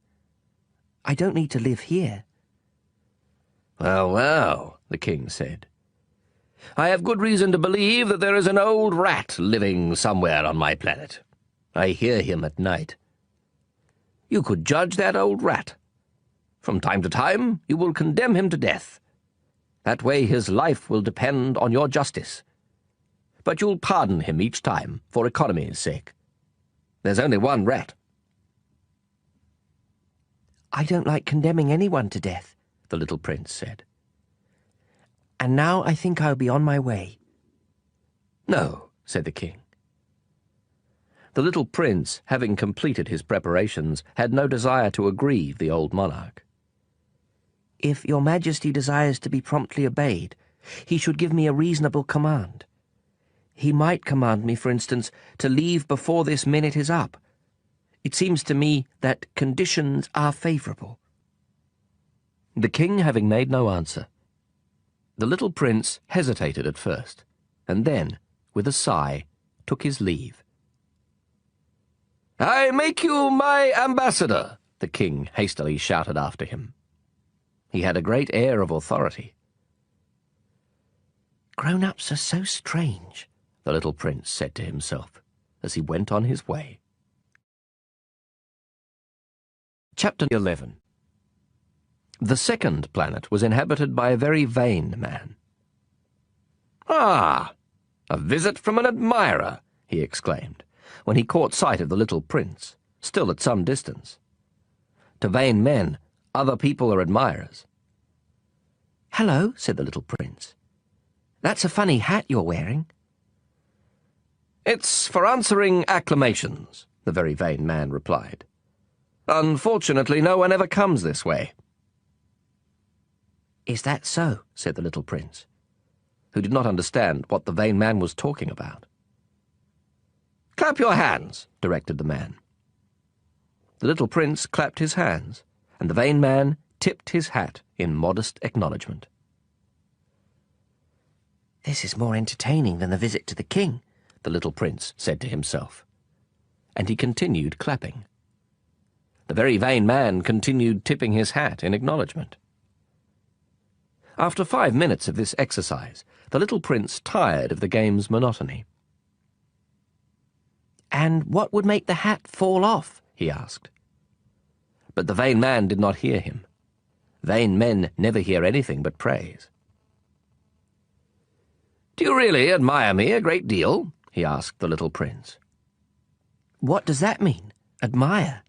"I don't need to live here." Well, the king said. "I have good reason to believe that there is an old rat living somewhere on my planet. I hear him at night. You could judge that old rat. From time to time, you will condemn him to death. That way his life will depend on your justice. But you'll pardon him each time, for economy's sake. There's only one rat." "I don't like condemning anyone to death," the little prince said. "And now I think I'll be on my way." "No," said the king. The little prince, having completed his preparations, had no desire to aggrieve the old monarch. "If your Majesty desires to be promptly obeyed, he should give me a reasonable command. He might command me, for instance, to leave before this minute is up. It seems to me that conditions are favourable." The king having made no answer, the little prince hesitated at first, and then, with a sigh, took his leave. "I make you my ambassador," the king hastily shouted after him. He had a great air of authority. "Grown-ups are so strange," the little prince said to himself as he went on his way. Chapter 11. The second planet was inhabited by a very vain man. "Ah, a visit from an admirer," he exclaimed, when he caught sight of the little prince, still at some distance. To vain men, other people are admirers. "Hello," said the little prince. "That's a funny hat you're wearing." "It's for answering acclamations," the very vain man replied. "Unfortunately, no one ever comes this way." "Is that so?" said the little prince, who did not understand what the vain man was talking about. "Clap your hands," directed the man. The little prince clapped his hands, and the vain man tipped his hat in modest acknowledgement. "This is more entertaining than the visit to the king," the little prince said to himself, and he continued clapping. The very vain man continued tipping his hat in acknowledgement. After 5 minutes of this exercise, the little prince tired of the game's monotony. "And what would make the hat fall off?" he asked. But the vain man did not hear him. Vain men never hear anything but praise. "Do you really admire me a great deal?" he asked the little prince. "What does that mean, admire?"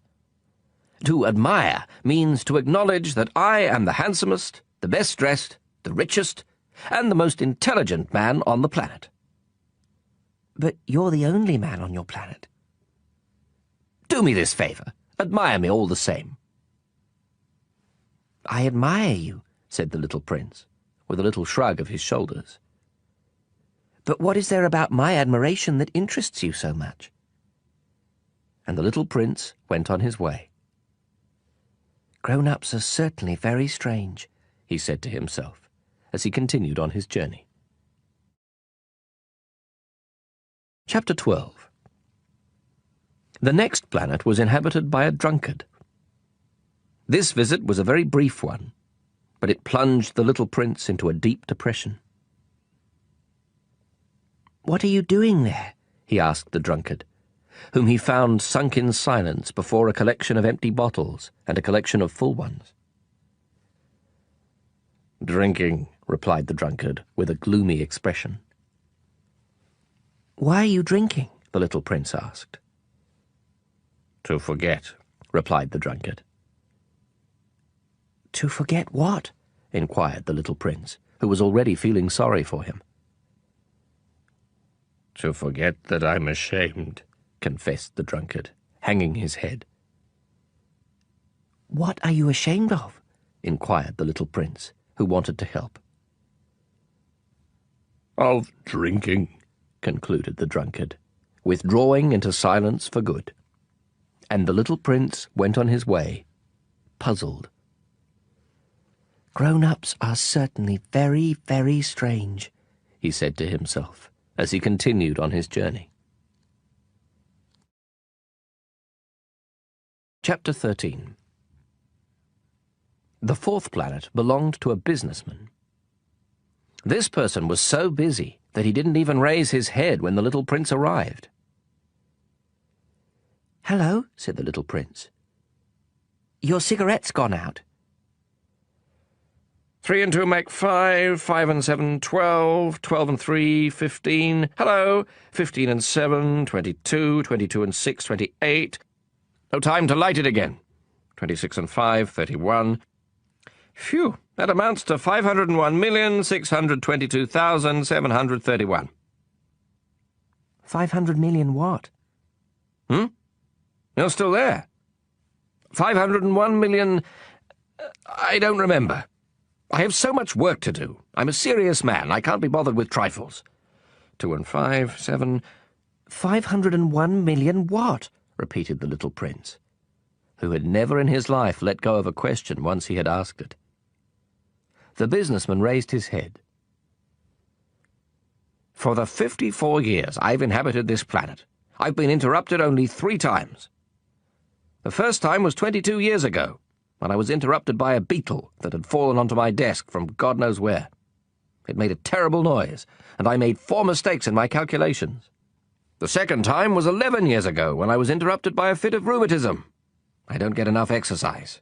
To admire means to acknowledge that I am the handsomest, the best dressed, the richest, and the most intelligent man on the planet. "But you're the only man on your planet." Do me this favour. Admire me all the same." "I admire you," said the little prince, with a little shrug of his shoulders. "But what is there about my admiration that interests you so much?" And the little prince went on his way. "Grown-ups are certainly very strange," he said to himself, as he continued on his journey. Chapter 12. The next planet was inhabited by a drunkard. This visit was a very brief one, but it plunged the little prince into a deep depression. "What are you doing there?" he asked the drunkard, whom he found sunk in silence before a collection of empty bottles and a collection of full ones. "Drinking," replied the drunkard, with a gloomy expression. "Why are you drinking?" the little prince asked. "To forget," replied the drunkard. "To forget what?" inquired the little prince, who was already feeling sorry for him. "To forget that I'm ashamed," confessed the drunkard, hanging his head. "What are you ashamed of?" inquired the little prince, who wanted to help. "Of drinking," concluded the drunkard, withdrawing into silence for good. And the little prince went on his way, puzzled. "Grown-ups are certainly very, very strange," he said to himself, as he continued on his journey. Chapter 13. The fourth planet belonged to a businessman. This person was so busy that he didn't even raise his head when the little prince arrived. "Hello," said the little prince. "Your cigarette's gone out." 3 and 2 make 5, 5 and 7, 12, 12 and 3, 15. Hello, 15 and 7, 22, 22 and 6, 28. No time to light it again. 26 and 5, 31. Phew, that amounts to 501,622,731. 500 million what? Hmm? You're still there? 501 million... I don't remember. I have so much work to do. I'm a serious man. I can't be bothered with trifles. 2 and 5, 7... 501 million what? Repeated the little prince, who had never in his life let go of a question once he had asked it. The businessman raised his head. For the 54 years I've inhabited this planet, I've been interrupted only 3 times. The first time was 22 years ago, when I was interrupted by a beetle that had fallen onto my desk from God knows where. It made a terrible noise, and I made 4 mistakes in my calculations. The second time was 11 years ago, when I was interrupted by a fit of rheumatism. I don't get enough exercise.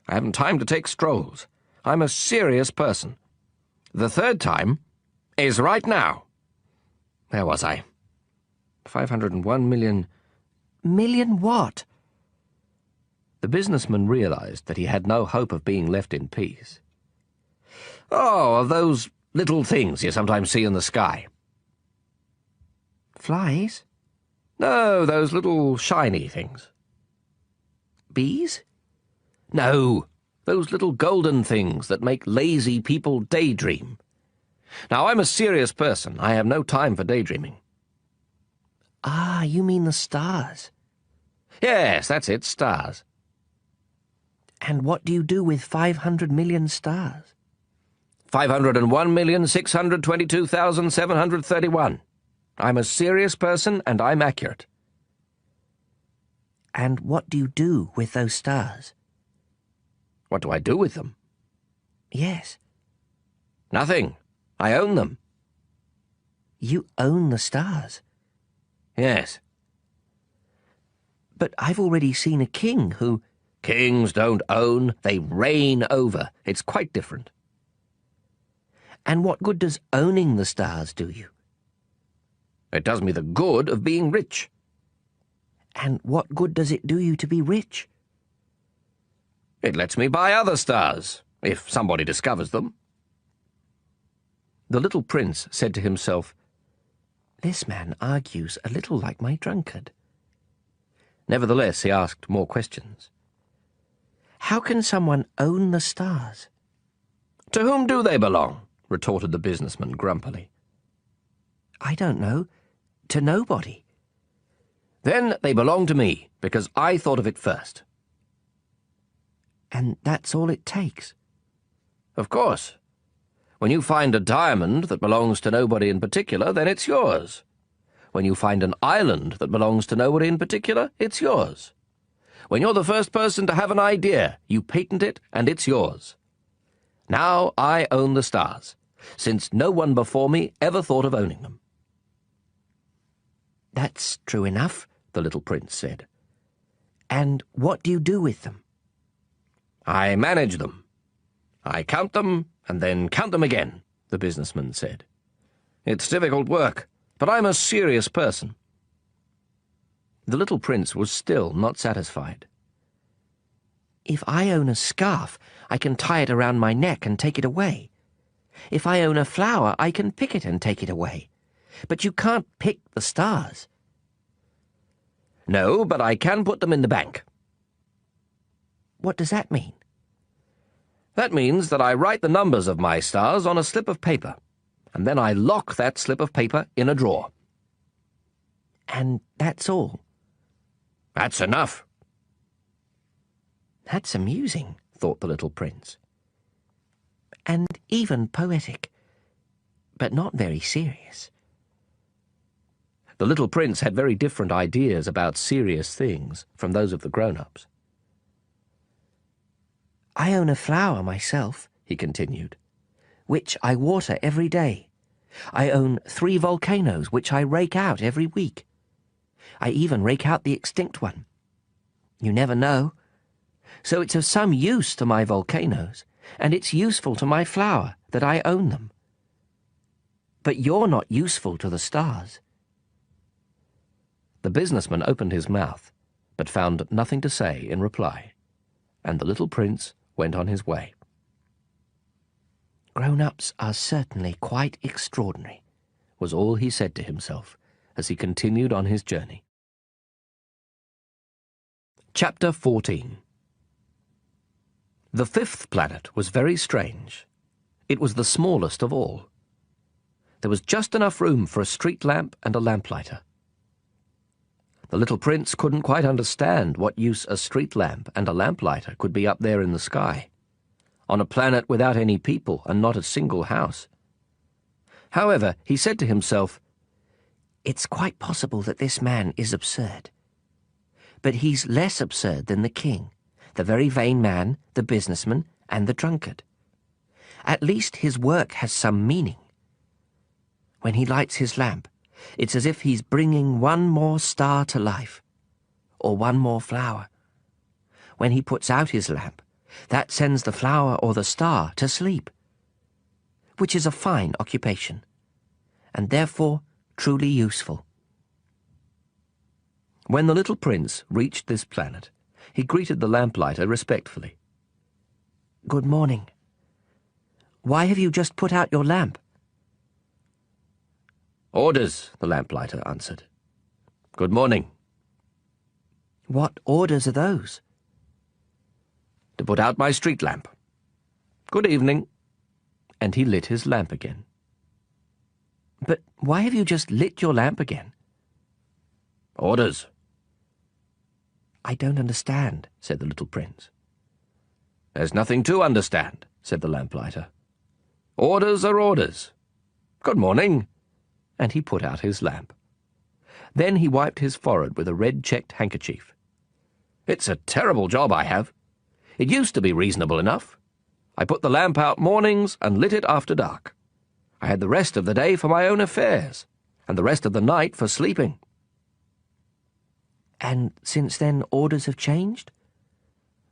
I haven't time to take strolls. I'm a serious person. The third time is right now. Where was I? 501 million... Million what? The businessman realized that he had no hope of being left in peace. Oh, those little things you sometimes see in the sky. Flies? No, those little shiny things. Bees? No, those little golden things that make lazy people daydream. Now, I'm a serious person. I have no time for daydreaming. Ah, you mean the stars. Yes, that's it, stars. And what do you do with 500 million stars? 501,622,731. I'm a serious person, and I'm accurate. And what do you do with those stars? What do I do with them? Yes. Nothing. I own them. You own the stars? Yes. But I've already seen a king who... Kings don't own, they reign over. It's quite different. And what good does owning the stars do you? It does me the good of being rich. And what good does it do you to be rich? It lets me buy other stars, if somebody discovers them. The little prince said to himself, This man argues a little like my drunkard. Nevertheless, he asked more questions. How can someone own the stars? To whom do they belong? Retorted the businessman grumpily. I don't know. To nobody. Then they belong to me, because I thought of it first. And that's all it takes? Of course. When you find a diamond that belongs to nobody in particular, then it's yours. When you find an island that belongs to nobody in particular, it's yours. When you're the first person to have an idea, you patent it and it's yours. Now I own the stars, since no one before me ever thought of owning them. That's true enough, the little prince said. And what do you do with them? I manage them. I count them and then count them again, the businessman said. It's difficult work, but I'm a serious person. The little prince was still not satisfied. If I own a scarf, I can tie it around my neck and take it away. If I own a flower, I can pick it and take it away. But you can't pick the stars. No, but I can put them in the bank. What does that mean? That means that I write the numbers of my stars on a slip of paper, and then I lock that slip of paper in a drawer. And that's all? That's enough. That's amusing, thought the little prince. And even poetic, but not very serious. The little prince had very different ideas about serious things from those of the grown-ups. I own a flower myself, he continued, which I water every day. I own 3 volcanoes which I rake out every week. I even rake out the extinct one. You never know. So it's of some use to my volcanoes, and it's useful to my flower that I own them. But you're not useful to the stars. The businessman opened his mouth, but found nothing to say in reply, and the little prince went on his way. Grown-ups are certainly quite extraordinary, was all he said to himself as he continued on his journey. Chapter 14. The fifth planet was very strange. It was the smallest of all. There was just enough room for a street lamp and a lamplighter. The little prince couldn't quite understand what use a street lamp and a lamplighter could be up there in the sky, on a planet without any people and not a single house. However, he said to himself, "It's quite possible that this man is absurd. But he's less absurd than the king, the very vain man, the businessman, and the drunkard. At least his work has some meaning. When he lights his lamp, it's as if he's bringing one more star to life, or one more flower. When he puts out his lamp, that sends the flower or the star to sleep, which is a fine occupation, and therefore truly useful." When the little prince reached this planet, he greeted the lamplighter respectfully. "Good morning. Why have you just put out your lamp?" "Orders," the lamplighter answered. "Good morning." "What orders are those?" "To put out my street lamp. Good evening." And he lit his lamp again. "But why have you just lit your lamp again?" "Orders." "I don't understand," said the little prince. "There's nothing to understand," said the lamplighter. "Orders are orders. Good morning." And he put out his lamp. Then he wiped his forehead with a red-checked handkerchief. "It's a terrible job I have. It used to be reasonable enough. I put the lamp out mornings and lit it after dark. I had the rest of the day for my own affairs, and the rest of the night for sleeping." "And since then orders have changed?"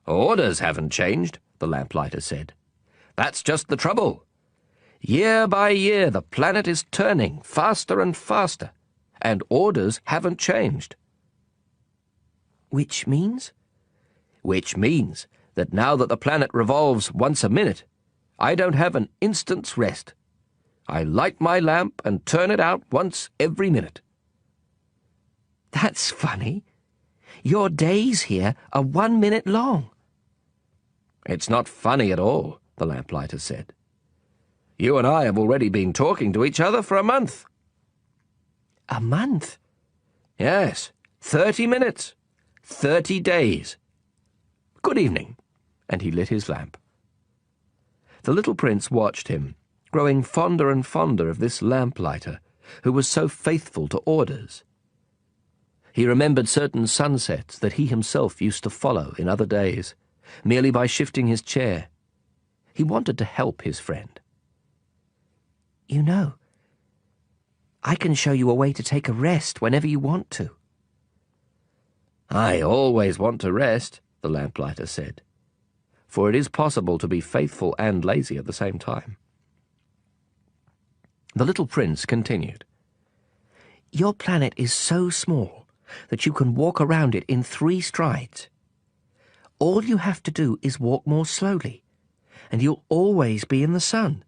"Orders haven't changed," the lamplighter said. "That's just the trouble. Year by year the planet is turning faster and faster, and orders haven't changed." "Which means?" "Which means that now that the planet revolves once a minute, I don't have an instant's rest. I light my lamp and turn it out once every minute." "That's funny. Your days here are 1 minute long." "It's not funny at all," the lamplighter said. "You and I have already been talking to each other for a month." "A month?" "Yes, 30 minutes. 30 days. Good evening." And he lit his lamp. The little prince watched him, growing fonder and fonder of this lamplighter, who was so faithful to orders. He remembered certain sunsets that he himself used to follow in other days, merely by shifting his chair. He wanted to help his friend. "You know, I can show you a way to take a rest whenever you want to." "I always want to rest," the lamplighter said, "for it is possible to be faithful and lazy at the same time." The little prince continued. "Your planet is so small that you can walk around it in 3 strides. All you have to do is walk more slowly, and you'll always be in the sun.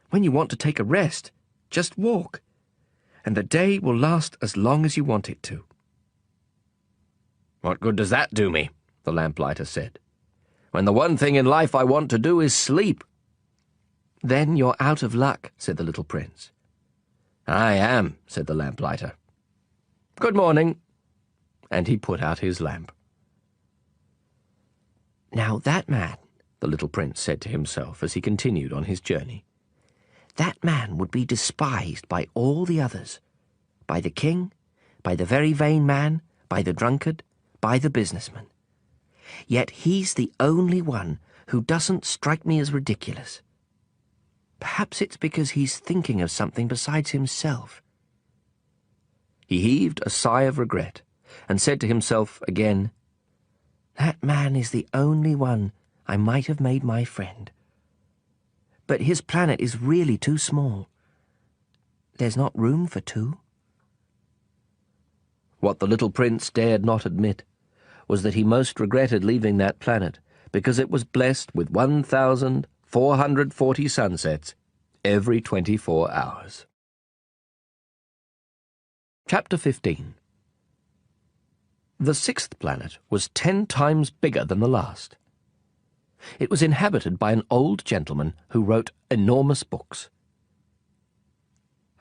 When you want to take a rest, just walk, and the day will last as long as you want it to." "What good does that do me?" the lamplighter said, "when the one thing in life I want to do is sleep?" "Then you're out of luck," said the little prince. "I am," said the lamplighter. "Good morning." And he put out his lamp. "Now that man," the little prince said to himself as he continued on his journey, "that man would be despised by all the others, by the king, by the very vain man, by the drunkard, by the businessman. Yet he's the only one who doesn't strike me as ridiculous. Perhaps it's because he's thinking of something besides himself." He heaved a sigh of regret and said to himself again, "That man is the only one I might have made my friend. But his planet is really too small. There's not room for 2. What the little prince dared not admit was that he most regretted leaving that planet because it was blessed with 1,440 sunsets every 24 hours. Chapter 15. The sixth planet was 10 times bigger than the last. It was inhabited by an old gentleman who wrote enormous books.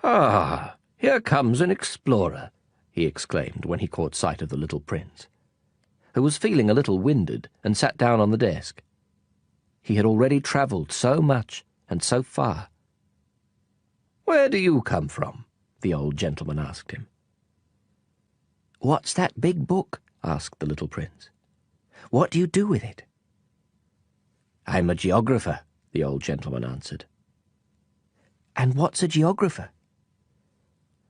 "Ah, here comes an explorer," he exclaimed when he caught sight of the little prince, who was feeling a little winded and sat down on the desk. He had already travelled so much and so far. "Where do you come from?" the old gentleman asked him. "What's that big book?" asked the little prince. "What do you do with it?" "I'm a geographer," the old gentleman answered. "And what's a geographer?"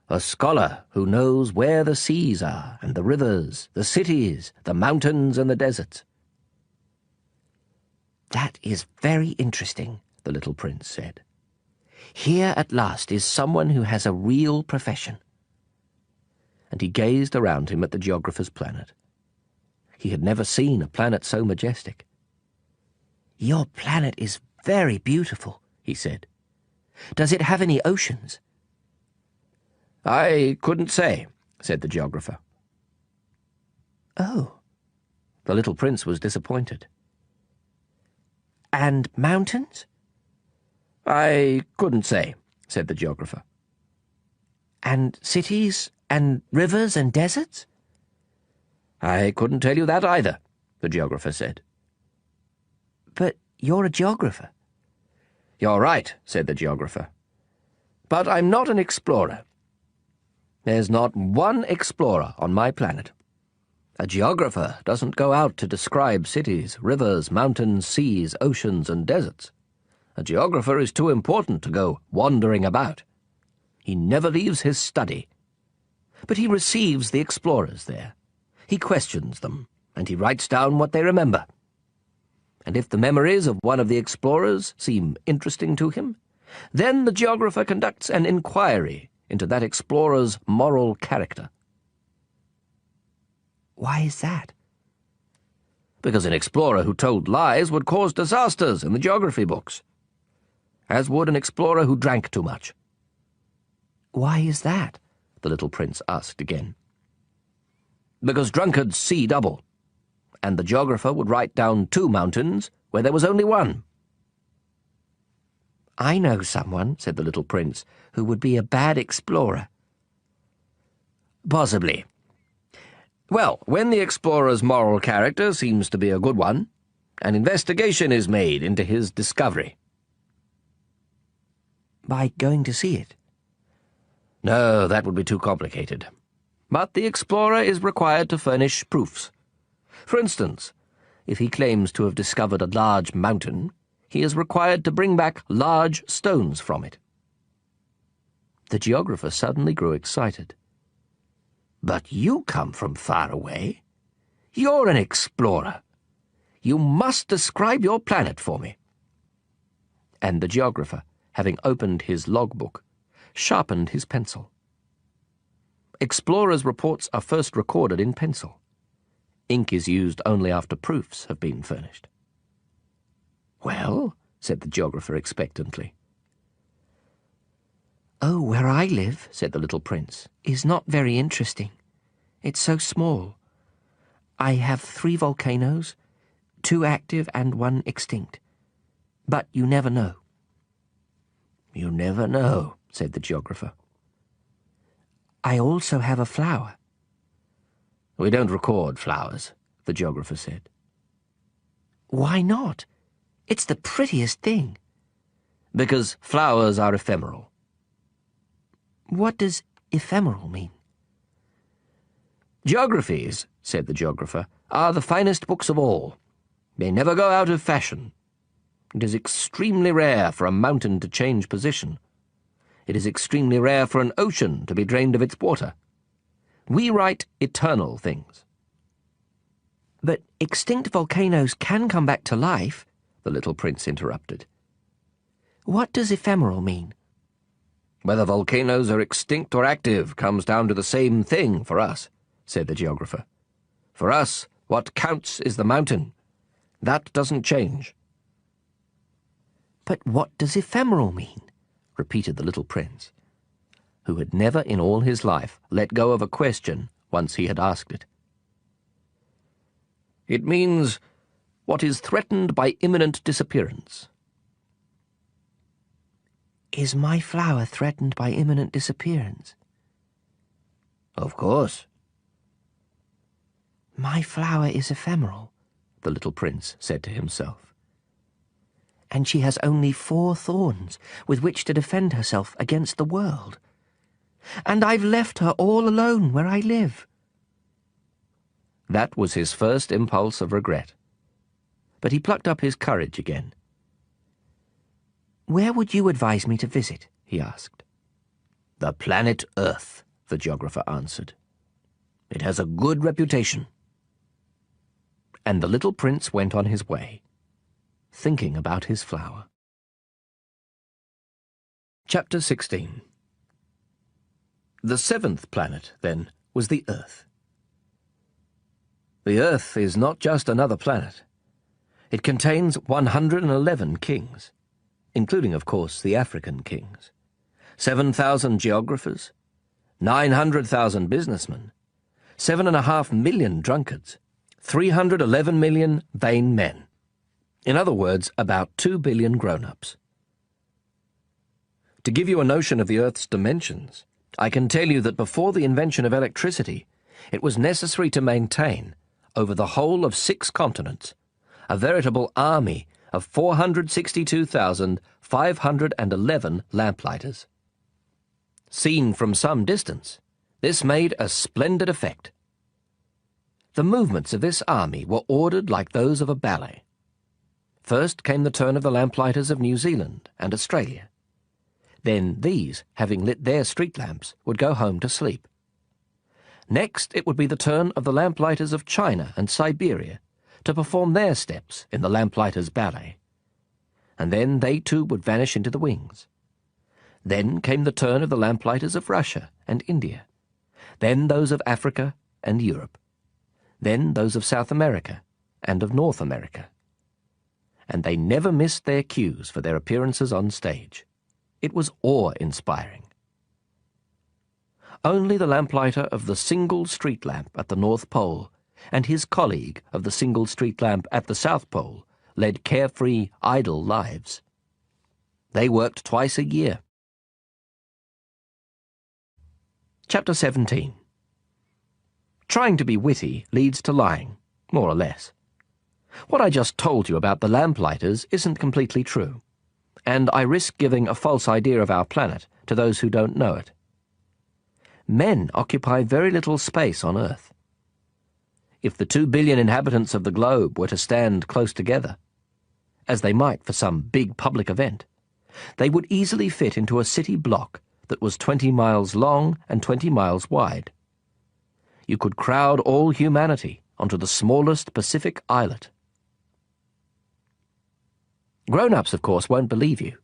"A scholar who knows where the seas are, and the rivers, the cities, the mountains and the deserts." "That is very interesting," the little prince said. "Here at last is someone who has a real profession." And he gazed around him at the geographer's planet. He had never seen a planet so majestic. "Your planet is very beautiful," he said. "Does it have any oceans?" "I couldn't say," said the geographer. "Oh." The little prince was disappointed. "And mountains?" "I couldn't say," said the geographer. "And cities and rivers and deserts?" "I couldn't tell you that either," the geographer said. "But you're a geographer." "You're right," said the geographer. "But I'm not an explorer. There's not one explorer on my planet. A geographer doesn't go out to describe cities, rivers, mountains, seas, oceans, and deserts. A geographer is too important to go wandering about. He never leaves his study. But he receives the explorers there. He questions them, and he writes down what they remember. And if the memories of one of the explorers seem interesting to him, then the geographer conducts an inquiry into that explorer's moral character." "Why is that?" "Because an explorer who told lies would cause disasters in the geography books, as would an explorer who drank too much." "Why is that?" the little prince asked again. "Because drunkards see double, and the geographer would write down 2 mountains where there was only 1. "I know someone," said the little prince, "who would be a bad explorer." "Possibly. Well, when the explorer's moral character seems to be a good one, an investigation is made into his discovery." "By going to see it?" "No, that would be too complicated. But the explorer is required to furnish proofs. For instance, if he claims to have discovered a large mountain, he is required to bring back large stones from it." The geographer suddenly grew excited. "But you come from far away. You're an explorer. You must describe your planet for me." And the geographer, having opened his logbook, sharpened his pencil. Explorers' reports are first recorded in pencil. Ink is used only after proofs have been furnished. "Well?" said the geographer expectantly. "Oh, where I live," said the little prince, "is not very interesting. It's so small. I have 3 volcanoes, 2 active and 1 extinct. But you never know." "You never know," said the geographer. "I also have a flower." "We don't record flowers," the geographer said. "Why not? It's the prettiest thing." "Because flowers are ephemeral." "What does ephemeral mean?" "Geographies," said the geographer, "are the finest books of all. They never go out of fashion. It is extremely rare for a mountain to change position. It is extremely rare for an ocean to be drained of its water. We write eternal things." "But extinct volcanoes can come back to life," the little prince interrupted. "What does ephemeral mean?" "Whether volcanoes are extinct or active comes down to the same thing for us," said the geographer. "For us, what counts is the mountain. That doesn't change." "But what does ephemeral mean?" repeated the little prince, who had never in all his life let go of a question once he had asked it. It means what is threatened by imminent disappearance. Is my flower threatened by imminent disappearance? Of course. My flower is ephemeral, the little prince said to himself. And she has only 4 thorns with which to defend herself against the world. And I've left her all alone where I live. That was his first impulse of regret. But he plucked up his courage again. Where would you advise me to visit? He asked. The planet Earth, the geographer answered. It has a good reputation. And the little prince went on his way, thinking about his flower. Chapter 16. The 7th planet, then, was the Earth. The Earth is not just another planet. It contains 111 kings, including, of course, the African kings, 7,000 geographers, 900,000 businessmen, 7.5 million drunkards, 311 million vain men. In other words, about 2 billion grown-ups. To give you a notion of the Earth's dimensions, I can tell you that before the invention of electricity, it was necessary to maintain, over the whole of 6 continents, a veritable army of 462,511 lamplighters. Seen from some distance, this made a splendid effect. The movements of this army were ordered like those of a ballet. First came the turn of the lamplighters of New Zealand and Australia. Then these, having lit their street lamps, would go home to sleep. Next it would be the turn of the lamplighters of China and Siberia to perform their steps in the lamplighters' ballet. And then they too would vanish into the wings. Then came the turn of the lamplighters of Russia and India. Then those of Africa and Europe. Then those of South America and of North America. And they never missed their cues for their appearances on stage. It was awe-inspiring. Only the lamplighter of the single street lamp at the North Pole and his colleague of the single street lamp at the South Pole led carefree, idle lives. They worked twice a year. Chapter 17. Trying to be witty leads to lying, more or less. What I just told you about the lamplighters isn't completely true, and I risk giving a false idea of our planet to those who don't know it. Men occupy very little space on Earth. If the 2 billion inhabitants of the globe were to stand close together, as they might for some big public event, they would easily fit into a city block that was 20 miles long and 20 miles wide. You could crowd all humanity onto the smallest Pacific islet. Grown-ups, of course, won't believe you.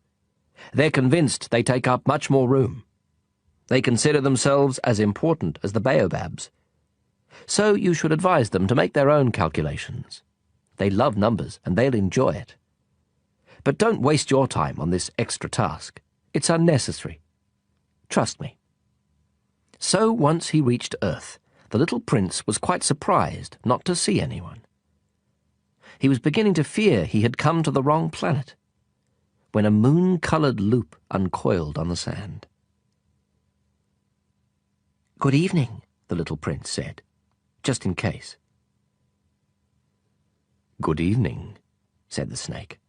They're convinced they take up much more room. They consider themselves as important as the baobabs. So you should advise them to make their own calculations. They love numbers, and they'll enjoy it. But don't waste your time on this extra task. It's unnecessary. Trust me. So once he reached Earth, the little prince was quite surprised not to see anyone. He was beginning to fear he had come to the wrong planet, when a moon-coloured loop uncoiled on the sand. "Good evening," the little prince said, just in case. "Good evening," said the snake.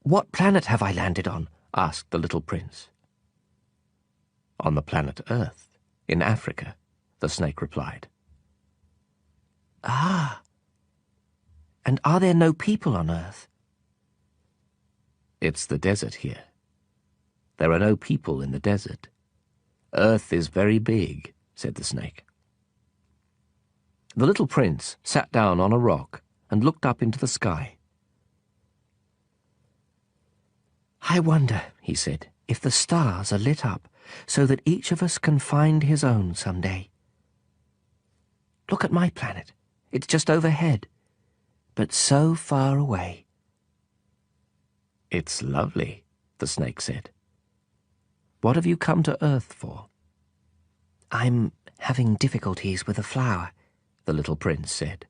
"What planet have I landed on?" asked the little prince. "On the planet Earth, in Africa," the snake replied. "Ah. And are there no people on Earth?" "It's the desert here. There are no people in the desert. Earth is very big," said the snake. The little prince sat down on a rock and looked up into the sky. "I wonder," he said, "if the stars are lit up so that each of us can find his own some day. Look at my planet. It's just overhead, but so far away." "It's lovely," the snake said. "What have you come to Earth for?" "I'm having difficulties with a flower," the little prince said.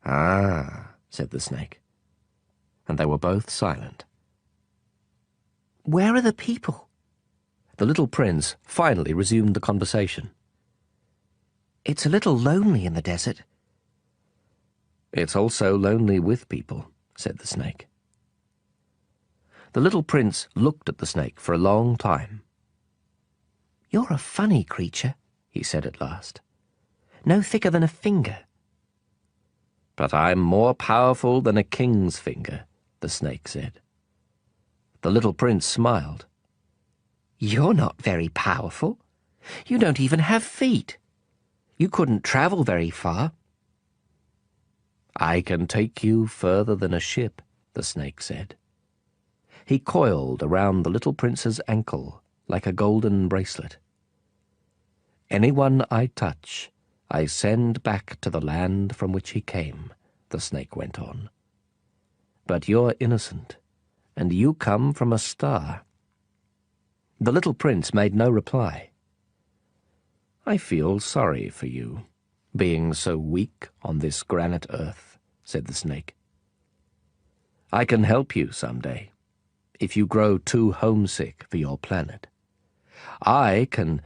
"Ah," said the snake, and they were both silent. "Where are the people?" The little prince finally resumed the conversation. "It's a little lonely in the desert." "It's also lonely with people," said the snake. The little prince looked at the snake for a long time. "You're a funny creature," he said at last. "No thicker than a finger." "But I'm more powerful than a king's finger," the snake said. The little prince smiled. "You're not very powerful. You don't even have feet. You couldn't travel very far." "I can take you further than a ship," the snake said. He coiled around the little prince's ankle like a golden bracelet. "Anyone I touch, I send back to the land from which he came," the snake went on. "But you're innocent, and you come from a star." The little prince made no reply. "I feel sorry for you, being so weak on this granite earth," said the snake. "I can help you someday, if you grow too homesick for your planet. I can—"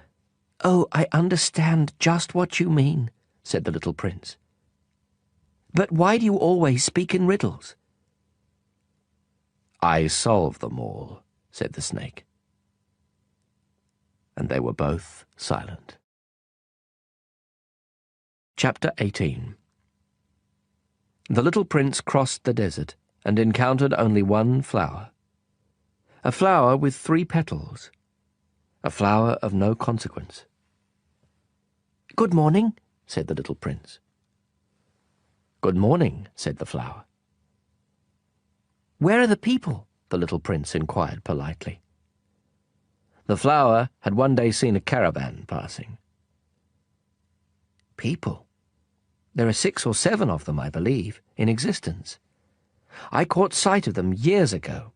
"Oh, I understand just what you mean," said the little prince. "But why do you always speak in riddles?" "I solve them all," said the snake. And they were both silent. Chapter 18. The little prince crossed the desert and encountered only one flower. A flower with 3 petals. A flower of no consequence. "Good morning," said the little prince. "Good morning," said the flower. "Where are the people?" the little prince inquired politely. The flower had one day seen a caravan passing. "People? There are 6 or 7 of them, I believe, in existence. I caught sight of them years ago.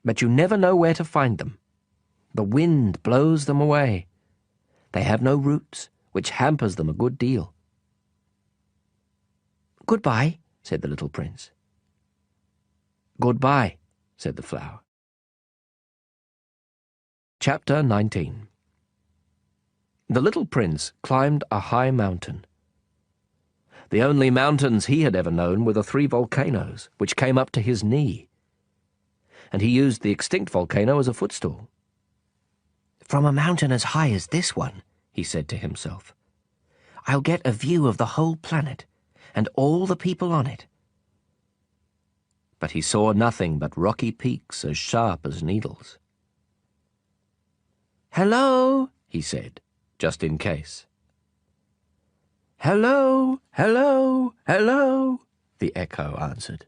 But you never know where to find them. The wind blows them away. They have no roots, which hampers them a good deal." "Goodbye," said the little prince. "Goodbye," said the flower. Chapter 19. The little prince climbed a high mountain. The only mountains he had ever known were the 3 volcanoes, which came up to his knee. And he used the extinct volcano as a footstool. "From a mountain as high as this one," he said to himself, "I'll get a view of the whole planet, and all the people on it." But he saw nothing but rocky peaks as sharp as needles. "Hello," he said, just in case. "Hello, hello, hello," the echo answered.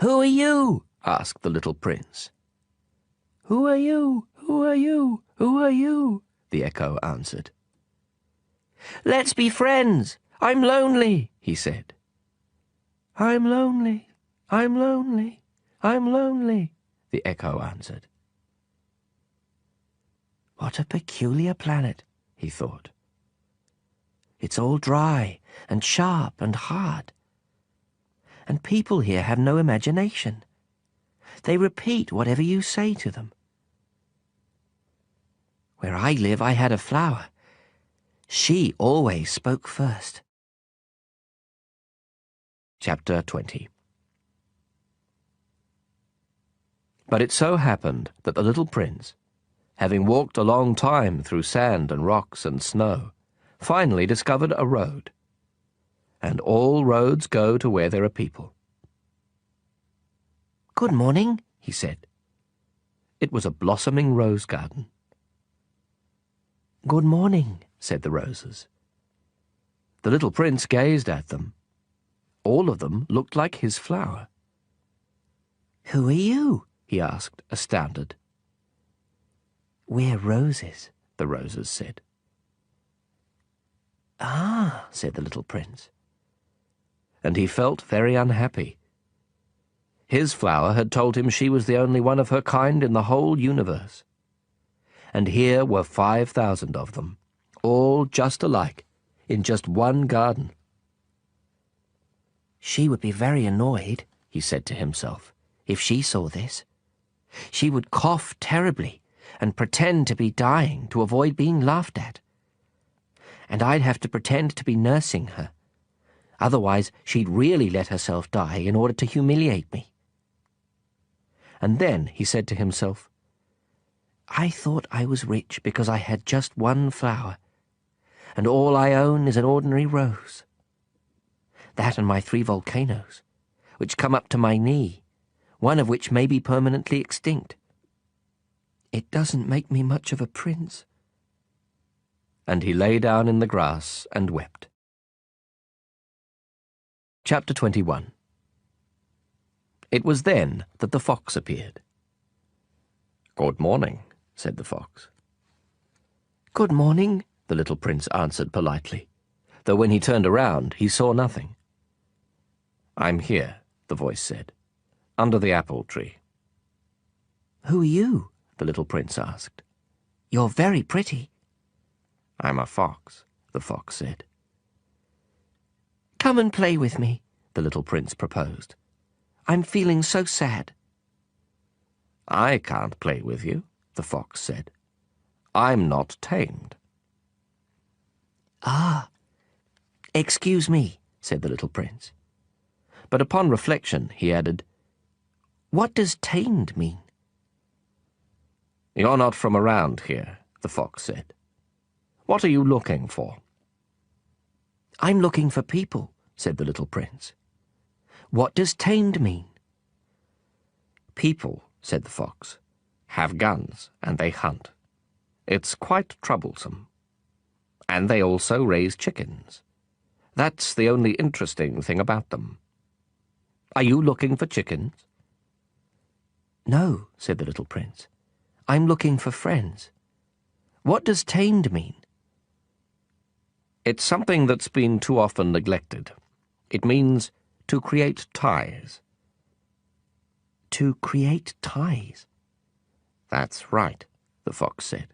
"Who are you?" asked the little prince. "Who are you? Who are you? Who are you?" the echo answered. "Let's be friends. I'm lonely," he said. "I'm lonely, I'm lonely, I'm lonely," the echo answered. "What a peculiar planet," he thought. "It's all dry and sharp and hard. And people here have no imagination. They repeat whatever you say to them. Where I live, I had a flower. She always spoke first." Chapter 20. But it so happened that the little prince, having walked a long time through sand and rocks and snow, finally discovered a road. And all roads go to where there are people. "Good morning," he said. It was a blossoming rose garden. "Good morning," said the roses. The little prince gazed at them. All of them looked like his flower. "Who are you?" he asked, astounded. "We're roses," the roses said. "Ah," said the little prince. And he felt very unhappy. His flower had told him she was the only one of her kind in the whole universe. And here were 5,000 of them, all just alike, in just one garden. She would be very annoyed, he said to himself, if she saw this. She would cough terribly and pretend to be dying to avoid being laughed at. And I'd have to pretend to be nursing her. Otherwise, she'd really let herself die in order to humiliate me. And then he said to himself, I thought I was rich because I had just one flower, and all I own is an ordinary rose. That and my 3 volcanoes, which come up to my knee, one of which may be permanently extinct. It doesn't make me much of a prince. And he lay down in the grass and wept. Chapter 21. It was then that the fox appeared. "Good morning," said the fox. Good morning, The little prince answered politely, though when he turned around he saw nothing. "I'm here," the voice said, "under the apple tree." Who are you? The little prince asked. You're very pretty. "I'm a fox," the fox said. Come and play with me, the little prince proposed. I'm feeling so sad. "I can't play with you," the fox said. "I'm not tamed." Ah, excuse me, said the little prince. But upon reflection he added, What does tamed mean? "You're not from around here," the fox said. "What are you looking for?" I'm looking for people, said the little prince. What does tamed mean? "People," said the fox, "have guns and they hunt. It's quite troublesome. And they also raise chickens. That's the only interesting thing about them. Are you looking for chickens?" No, said the little prince. I'm looking for friends. What does tamed mean? It's something that's been too often neglected. It means to create ties. To create ties? That's right, the fox said.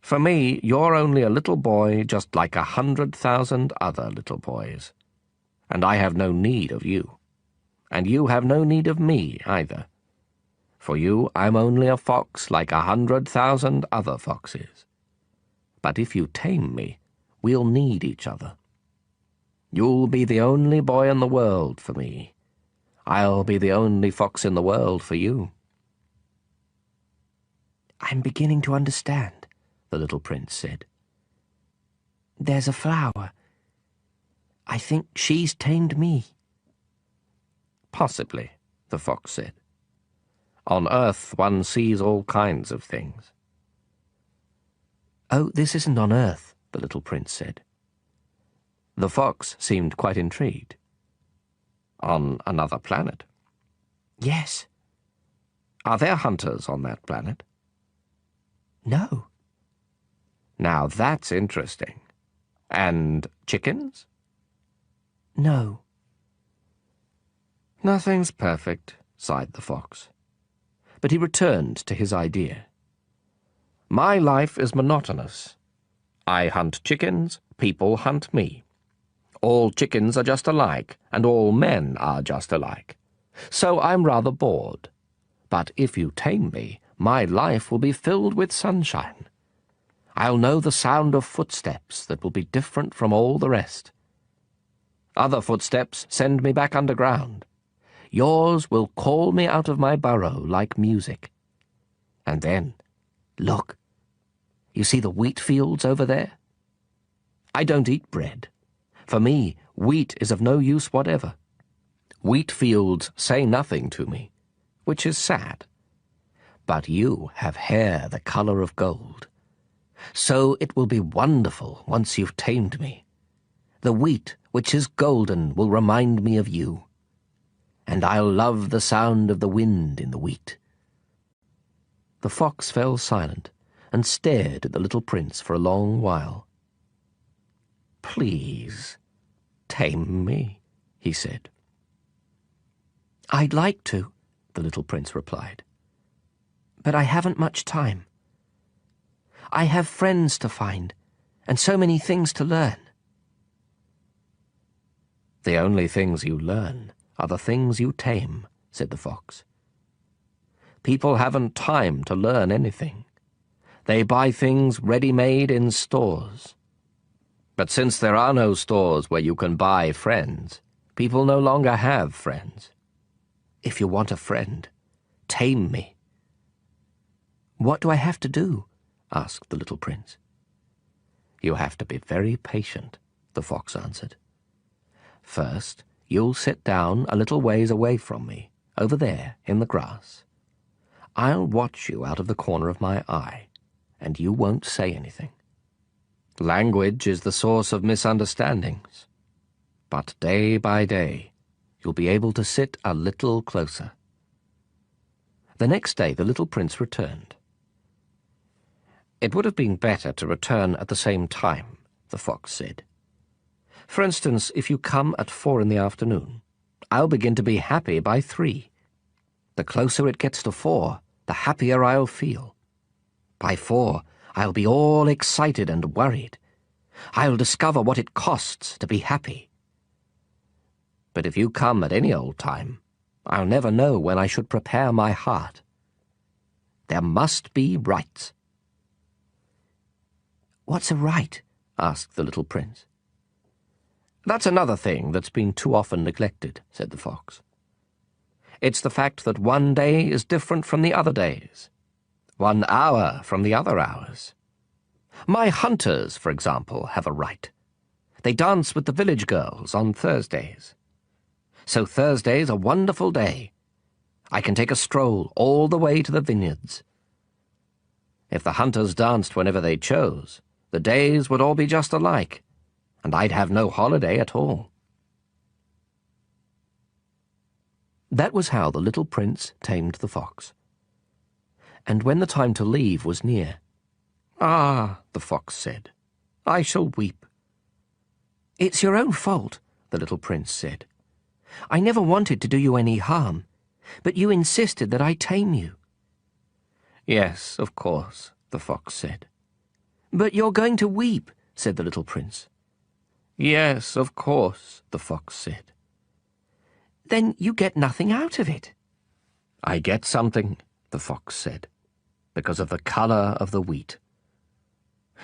For me, you're only a little boy just like 100,000 other little boys. And I have no need of you. And you have no need of me either. For you, I'm only a fox like 100,000 other foxes. But if you tame me, we'll need each other. You'll be the only boy in the world for me. I'll be the only fox in the world for you. I'm beginning to understand, the little prince said. There's a flower. I think she's tamed me. Possibly, the fox said. On Earth one sees all kinds of things. Oh, this isn't on Earth, the little prince said. The fox seemed quite intrigued. On another planet? Yes. Are there hunters on that planet? No. Now that's interesting. And chickens? No. Nothing's perfect, sighed the fox. But he returned to his idea. My life is monotonous. I hunt chickens, people hunt me. All chickens are just alike, and all men are just alike. So I'm rather bored. But if you tame me, my life will be filled with sunshine. I'll know the sound of footsteps that will be different from all the rest. Other footsteps send me back underground. Yours will call me out of my burrow like music. And then, look, you see the wheat fields over there? I don't eat bread. For me, wheat is of no use whatever. Wheat fields say nothing to me, which is sad. But you have hair the color of gold. So it will be wonderful once you've tamed me. The wheat, which is golden, will remind me of you. And I'll love the sound of the wind in the wheat. The fox fell silent and stared at the little prince for a long while. Please, tame me, he said. I'd like to, the little prince replied. But I haven't much time. I have friends to find, and so many things to learn. The only things you learn are the things you tame, said the fox. People haven't time to learn anything. They buy things ready-made in stores. But since there are no stores where you can buy friends, people no longer have friends. If you want a friend, tame me. What do I have to do? Asked the little prince. You have to be very patient, the fox answered. First, you'll sit down a little ways away from me, over there in the grass. I'll watch you out of the corner of my eye, and you won't say anything. Language is the source of misunderstandings. But day by day, you'll be able to sit a little closer. The next day the little prince returned. It would have been better to return at the same time, the fox said. For instance, if you come at 4 in the afternoon, I'll begin to be happy by 3. The closer it gets to 4, the happier I'll feel. By 4, I'll be all excited and worried. I'll discover what it costs to be happy. But if you come at any old time, I'll never know when I should prepare my heart. There must be rites. What's a rite? Asked the little prince. That's another thing that's been too often neglected, said the fox. It's the fact that one day is different from the other days, 1 hour from the other hours. My hunters, for example, have a rite. They dance with the village girls on Thursdays. So Thursday's a wonderful day. I can take a stroll all the way to the vineyards. If the hunters danced whenever they chose, the days would all be just alike, and I'd have no holiday at all. That was how the little prince tamed the fox. And when the time to leave was near, "Ah," the fox said, "I shall weep." "It's your own fault," the little prince said. "I never wanted to do you any harm, but you insisted that I tame you." "Yes, of course," the fox said. "But you're going to weep," said the little prince. "Yes, of course," the fox said. "Then you get nothing out of it." "I get something," the fox said, "because of the color of the wheat."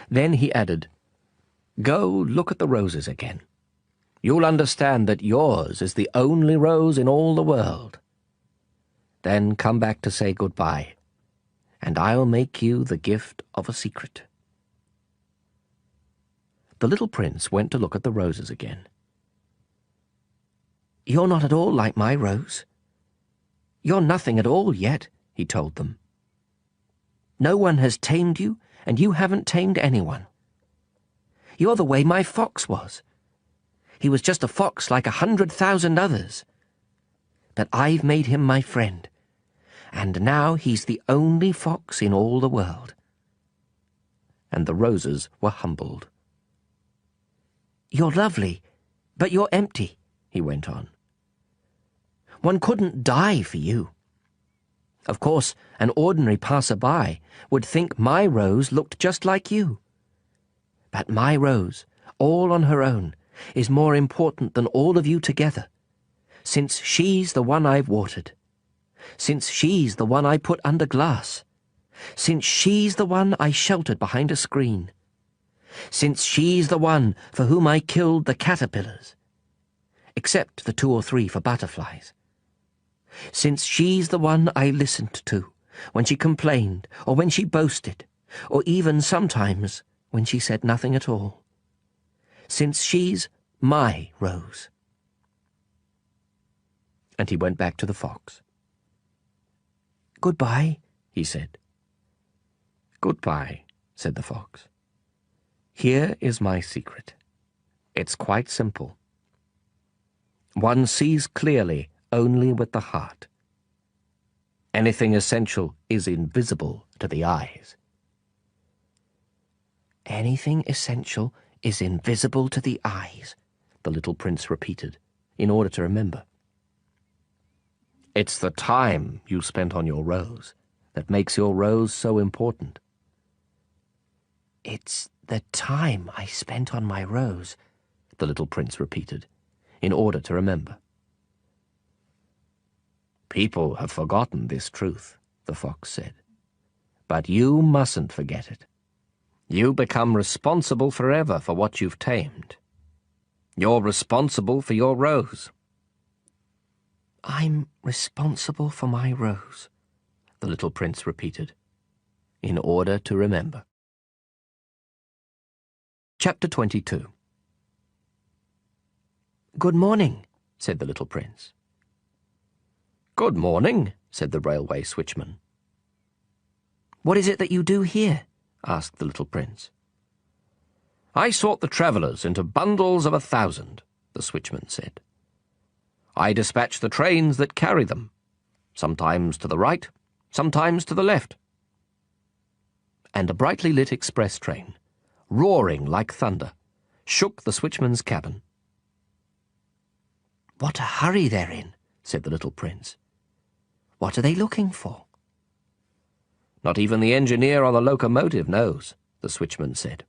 Then he added, "Go look at the roses again. You'll understand that yours is the only rose in all the world. Then come back to say goodbye, and I'll make you the gift of a secret." The little prince went to look at the roses again. "You're not at all like my rose. You're nothing at all yet," he told them. "No one has tamed you, and you haven't tamed anyone. You're the way my fox was. He was just a fox like 100,000 others. But I've made him my friend, and now he's the only fox in all the world." And the roses were humbled. "You're lovely, but you're empty," he went on. "One couldn't die for you. Of course, an ordinary passer-by would think my rose looked just like you. But my rose, all on her own, is more important than all of you together, since she's the one I've watered, since she's the one I put under glass, since she's the one I sheltered behind a screen, since she's the one for whom I killed the caterpillars, except the 2 or 3 for butterflies, since she's the one I listened to when she complained or when she boasted, or even sometimes when she said nothing at all, since she's my rose." And he went back to the fox. "Goodbye," he said. "Goodbye," said the fox. "Here is my secret. It's quite simple. One sees clearly only with the heart. Anything essential is invisible to the eyes." "Anything essential is invisible to the eyes," the little prince repeated, in order to remember. It's the time you spent on your rose that makes your rose so important. "It's The time I spent on my rose, the little prince repeated, in order to remember. People have forgotten this truth, the fox said. But you mustn't forget it. You become responsible forever for what you've tamed. You're responsible for your rose. I'm responsible for my rose, the little prince repeated, in order to remember. Chapter 22. Good morning, said the little prince. Good morning, said the railway switchman. What is it that you do here? Asked the little prince. I sort the travellers into bundles of 1,000, the switchman said. I dispatch the trains that carry them, sometimes to the right, sometimes to the left. And a brightly lit express train, roaring like thunder, shook the switchman's cabin. What a hurry they're in, said the little prince. What are they looking for? Not even the engineer on the locomotive knows, the switchman said.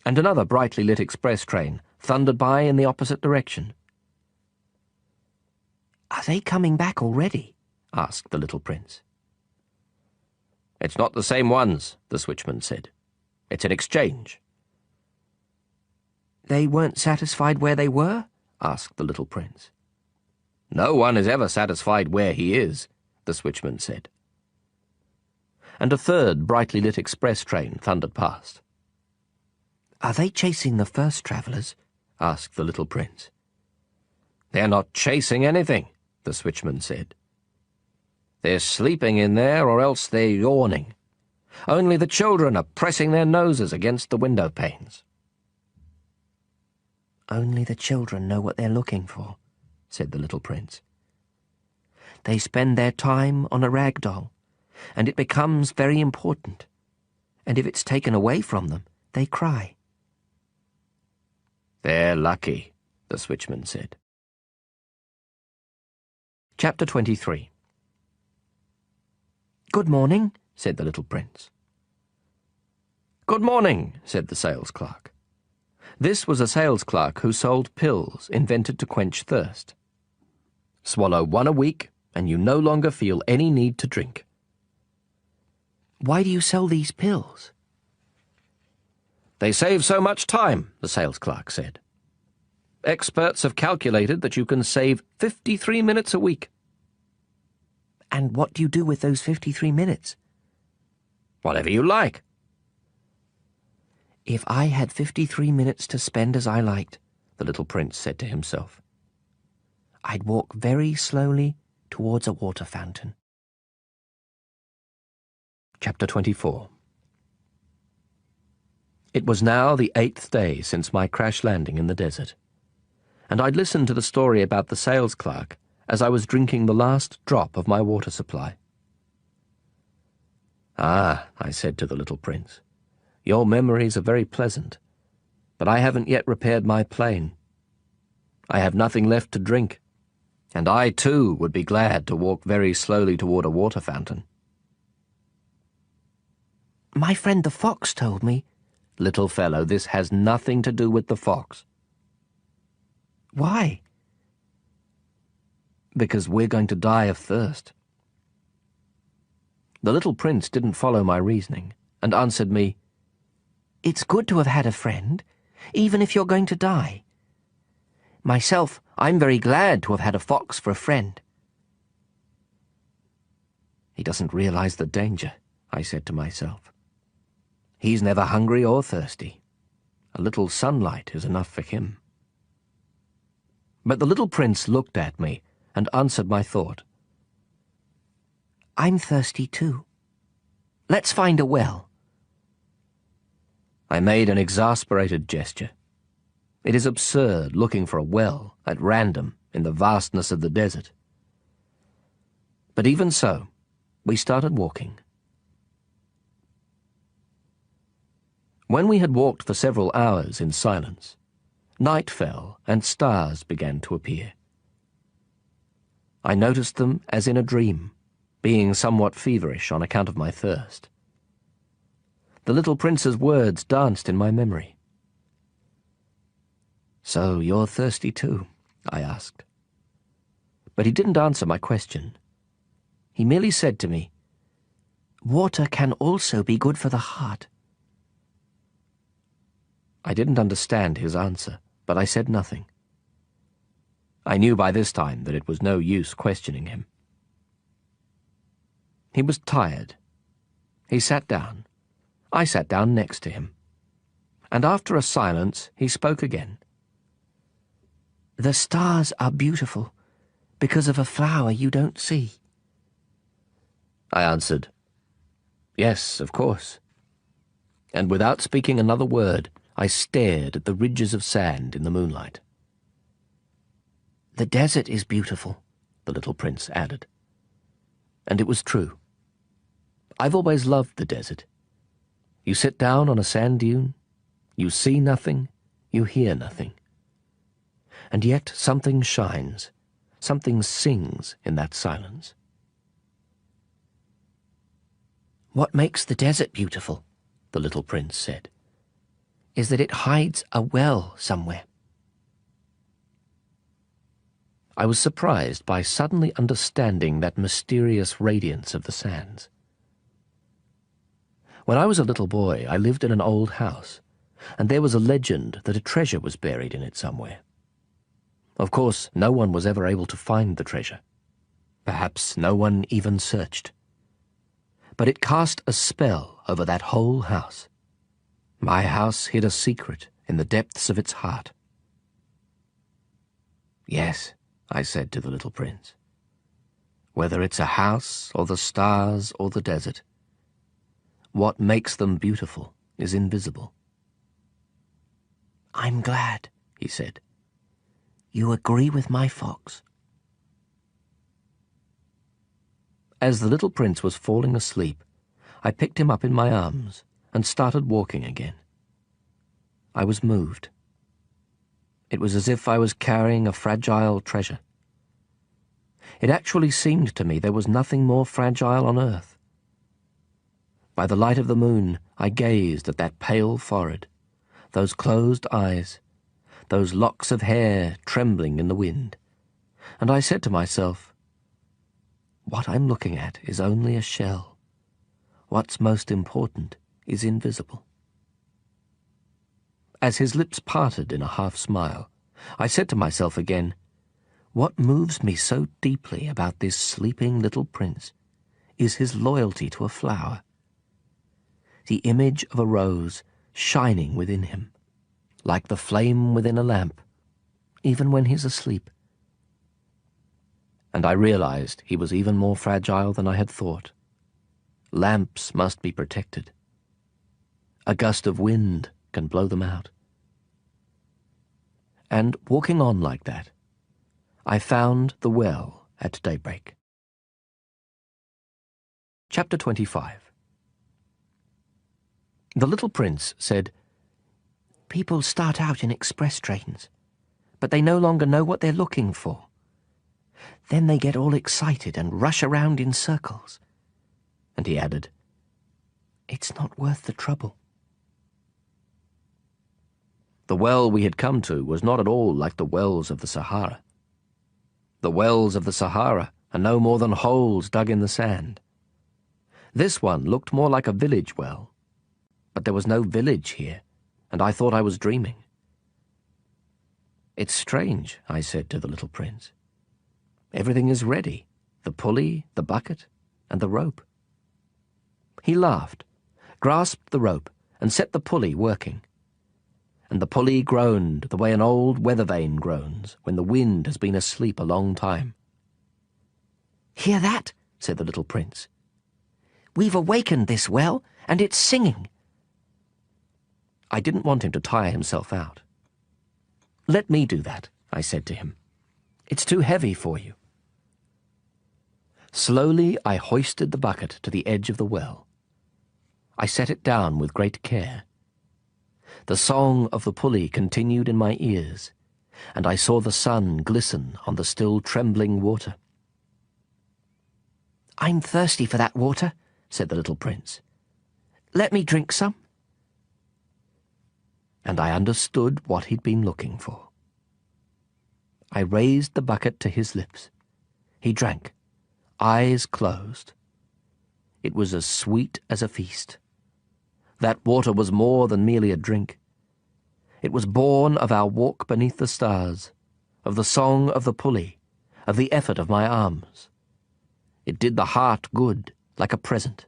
And another brightly lit express train thundered by in the opposite direction. Are they coming back already? Asked the little prince. It's not the same ones, the switchman said. It's an exchange. They weren't satisfied where they were? Asked the little prince. No one is ever satisfied where he is, the switchman said. And a third brightly lit express train thundered past. Are they chasing the first travellers? Asked the little prince. They're not chasing anything, the switchman said. They're sleeping in there, or else they're yawning. Only the children are pressing their noses against the window panes. Only the children know what they're looking for, said the little prince. They spend their time on a rag doll, and it becomes very important. And if it's taken away from them, they cry. They're lucky, the switchman said. Chapter 23. Good morning, said the little prince. Good morning, said the sales clerk. This was a sales clerk who sold pills invented to quench thirst. Swallow one a week, and you no longer feel any need to drink. Why do you sell these pills? They save so much time, the sales clerk said. Experts have calculated that you can save 53 minutes a week. And what do you do with those 53 minutes? Whatever you like. If I had 53 minutes to spend as I liked, the little prince said to himself, I'd walk very slowly towards a water fountain. Chapter 24. It was now the 8th day since my crash landing in the desert, and I'd listened to the story about the sales clerk as I was drinking the last drop of my water supply. Ah, I said to the little prince, your memories are very pleasant, but I haven't yet repaired my plane. I have nothing left to drink, and I too would be glad to walk very slowly toward a water fountain. My friend the fox told me. Little fellow, this has nothing to do with the fox. Why? Because we're going to die of thirst. The little prince didn't follow my reasoning and answered me, It's good to have had a friend, even if you're going to die. Myself, I'm very glad to have had a fox for a friend. He doesn't realize the danger, I said to myself. He's never hungry or thirsty. A little sunlight is enough for him. But the little prince looked at me and answered my thought. I'm thirsty too. Let's find a well. I made an exasperated gesture. It is absurd looking for a well at random in the vastness of the desert. But even so, we started walking. When we had walked for several hours in silence, night fell and stars began to appear. I noticed them as in a dream, being somewhat feverish on account of my thirst. The little prince's words danced in my memory. "So you're thirsty too?" I asked. But he didn't answer my question. He merely said to me, "Water can also be good for the heart." I didn't understand his answer, but I said nothing. I knew by this time that it was no use questioning him. He was tired. He sat down. I sat down next to him. And after a silence, he spoke again. "The stars are beautiful because of a flower you don't see." I answered, "Yes, of course." And without speaking another word, I stared at the ridges of sand in the moonlight. "The desert is beautiful," the little prince added. And it was true. I've always loved the desert. You sit down on a sand dune, you see nothing, you hear nothing. And yet something shines, something sings in that silence. "What makes the desert beautiful," the little prince said, "is that it hides a well somewhere." I was surprised by suddenly understanding that mysterious radiance of the sands. When I was a little boy, I lived in an old house, and there was a legend that a treasure was buried in it somewhere. Of course, no one was ever able to find the treasure. Perhaps no one even searched. But it cast a spell over that whole house. My house hid a secret in the depths of its heart. "Yes," I said to the little prince. "Whether it's a house, or the stars, or the desert, what makes them beautiful is invisible." "I'm glad," he said. "You agree with my fox." As the little prince was falling asleep, I picked him up in my arms and started walking again. I was moved. It was as if I was carrying a fragile treasure. It actually seemed to me there was nothing more fragile on earth. By the light of the moon, I gazed at that pale forehead, those closed eyes, those locks of hair trembling in the wind, and I said to myself, "What I'm looking at is only a shell. What's most important is invisible." As his lips parted in a half-smile, I said to myself again, "What moves me so deeply about this sleeping little prince is his loyalty to a flower. The image of a rose shining within him, like the flame within a lamp, even when he's asleep." And I realized he was even more fragile than I had thought. Lamps must be protected. A gust of wind can blow them out. And walking on like that, I found the well at daybreak. Chapter 25. The little prince said, "People start out in express trains, but they no longer know what they're looking for. Then they get all excited and rush around in circles." And he added, "It's not worth the trouble." The well we had come to was not at all like the wells of the Sahara. The wells of the Sahara are no more than holes dug in the sand. This one looked more like a village well, but there was no village here, and I thought I was dreaming. "It's strange," I said to the little prince. "Everything is ready, the pulley, the bucket, and the rope." He laughed, grasped the rope, and set the pulley working. And the pulley groaned the way an old weather vane groans when the wind has been asleep a long time. "Hear that?" said the little prince. "We've awakened this well, and it's singing." I didn't want him to tire himself out. "Let me do that," I said to him. "It's too heavy for you." Slowly I hoisted the bucket to the edge of the well. I set it down with great care. The song of the pulley continued in my ears, and I saw the sun glisten on the still trembling water. "I'm thirsty for that water," said the little prince. Let me drink some." And I understood what he'd been looking for. I raised the bucket to his lips. He drank, eyes closed. It was as sweet as a feast. That water was more than merely a drink. It was born of our walk beneath the stars, of the song of the pulley, of the effort of my arms. It did the heart good, like a present.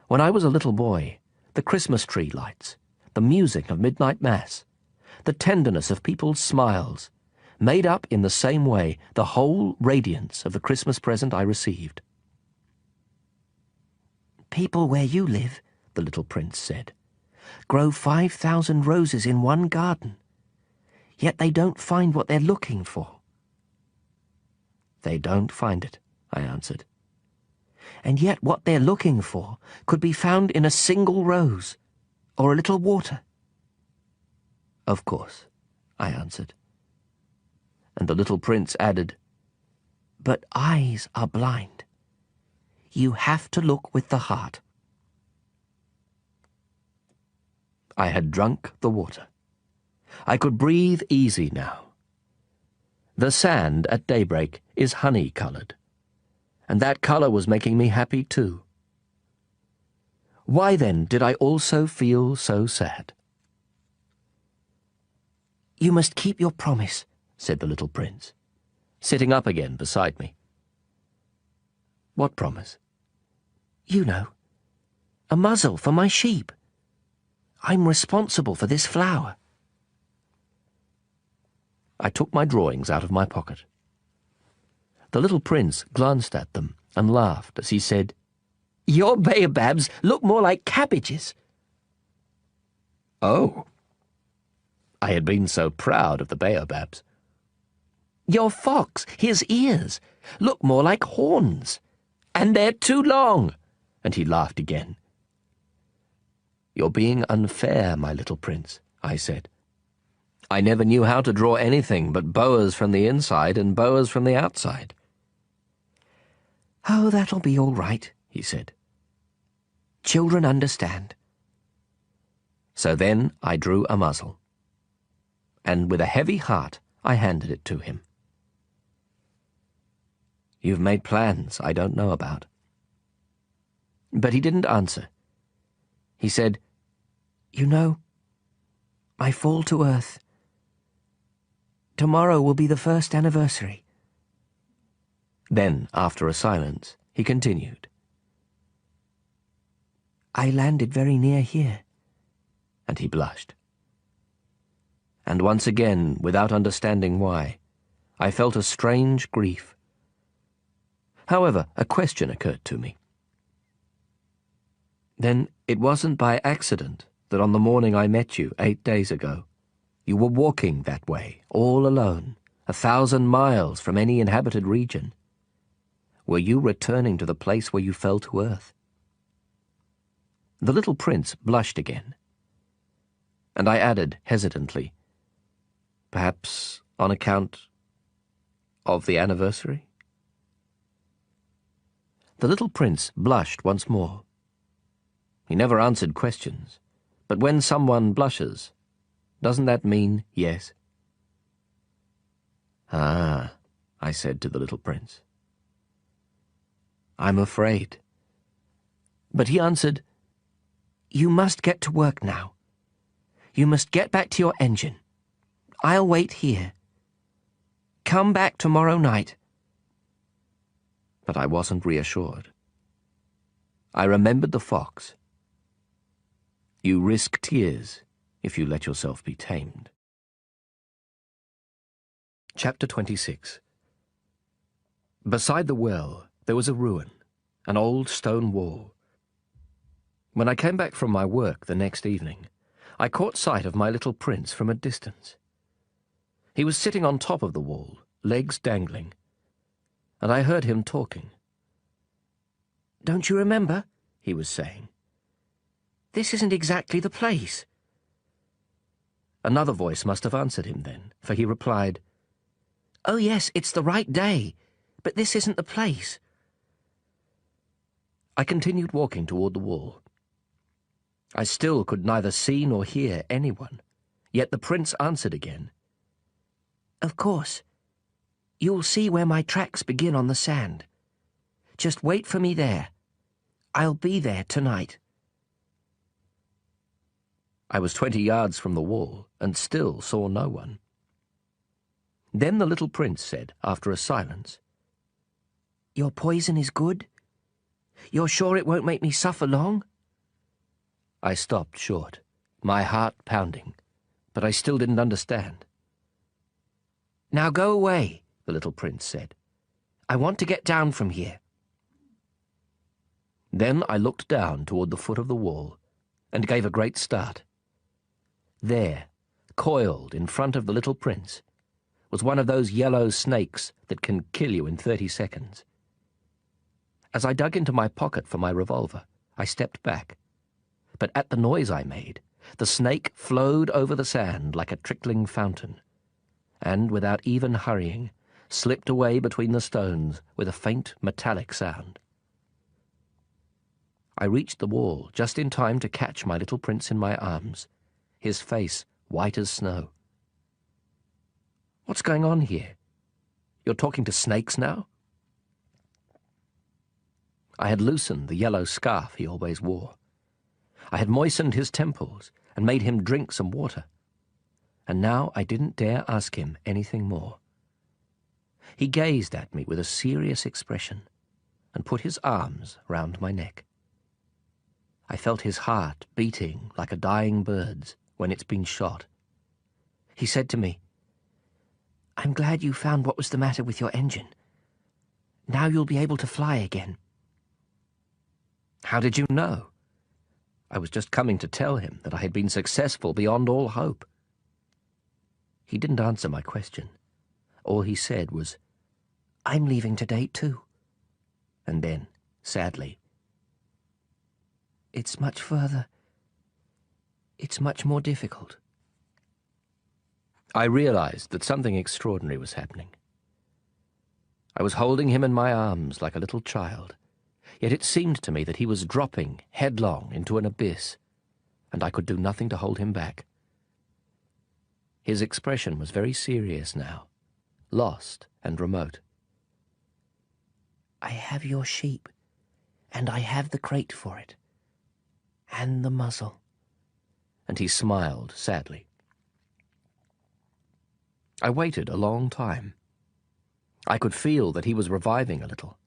When I was a little boy, the Christmas tree lights, the music of midnight mass, the tenderness of people's smiles, made up in the same way the whole radiance of the Christmas present I received. "People where you live," the little prince said, "grow 5,000 roses in one garden, yet they don't find what they're looking for." "They don't find it," I answered. "And yet what they're looking for could be found in a single rose, or a little water." "Of course," I answered. And the little prince added, "But eyes are blind. You have to look with the heart." I had drunk the water. I could breathe easy now. The sand at daybreak is honey-coloured, and that colour was making me happy too. Why then did I also feel so sad? "You must keep your promise," said the little prince, sitting up again beside me. "What promise?" "You know, a muzzle for my sheep. I'm responsible for this flower." I took my drawings out of my pocket. The little prince glanced at them and laughed as he said, "Your baobabs look more like cabbages." "Oh." I had been so proud of the baobabs. "Your fox, his ears, look more like horns, and they're too long." And he laughed again. "You're being unfair, my little prince," I said. "I never knew how to draw anything but boas from the inside and boas from the outside." "Oh, that'll be all right," he said. "Children understand." So then I drew a muzzle, and with a heavy heart I handed it to him. "You've made plans I don't know about." But he didn't answer. He said, "You know, I fall to earth. Tomorrow will be the first anniversary." Then, after a silence, he continued, "I landed very near here." And he blushed. And once again, without understanding why, I felt a strange grief. However, a question occurred to me. "Then it wasn't by accident that on the morning I met you 8 days ago, you were walking that way, all alone, 1,000 miles from any inhabited region. Were you returning to the place where you fell to earth?" The little prince blushed again, and I added hesitantly, "Perhaps on account of the anniversary?" The little prince blushed once more. He never answered questions, but when someone blushes, doesn't that mean yes? "Ah," I said to the little prince. "I'm afraid." But he answered, "You must get to work now. You must get back to your engine. I'll wait here. Come back tomorrow night." But I wasn't reassured. I remembered the fox. You risk tears if you let yourself be tamed. Chapter 26. Beside the well, there was a ruin, an old stone wall. When I came back from my work the next evening, I caught sight of my little prince from a distance. He was sitting on top of the wall, legs dangling, and I heard him talking. "Don't you remember?" he was saying. "This isn't exactly the place." Another voice must have answered him then, for he replied, "Oh yes, it's the right day, but this isn't the place." I continued walking toward the wall. I still could neither see nor hear anyone, yet the prince answered again. Of course. You'll see where my tracks begin on the sand. Just wait for me there. I'll be there tonight. I was 20 yards from the wall and still saw no one. Then the little prince said, after a silence, Your poison is good? You're sure it won't make me suffer long? I stopped short, my heart pounding, but I still didn't understand. Now go away, the little prince said. I want to get down from here. Then I looked down toward the foot of the wall and gave a great start. There, coiled in front of the little prince, was one of those yellow snakes that can kill you in 30 seconds. As I dug into my pocket for my revolver, I stepped back. But at the noise I made, the snake flowed over the sand like a trickling fountain, and, without even hurrying, slipped away between the stones with a faint metallic sound. I reached the wall just in time to catch my little prince in my arms, his face white as snow. What's going on here? You're talking to snakes now? I had loosened the yellow scarf he always wore. I had moistened his temples and made him drink some water. And now I didn't dare ask him anything more. He gazed at me with a serious expression and put his arms round my neck. I felt his heart beating like a dying bird's when it's been shot. He said to me, I'm glad you found what was the matter with your engine. Now you'll be able to fly again. How did you know? I was just coming to tell him that I had been successful beyond all hope. He didn't answer my question. All he said was, I'm leaving today too. And then, sadly, it's much further. It's much more difficult. I realized that something extraordinary was happening. I was holding him in my arms like a little child, yet it seemed to me that he was dropping headlong into an abyss, and I could do nothing to hold him back. His expression was very serious now, lost and remote. I have your sheep, and I have the crate for it, and the muzzle. And he smiled sadly. I waited a long time. I could feel that he was reviving a little.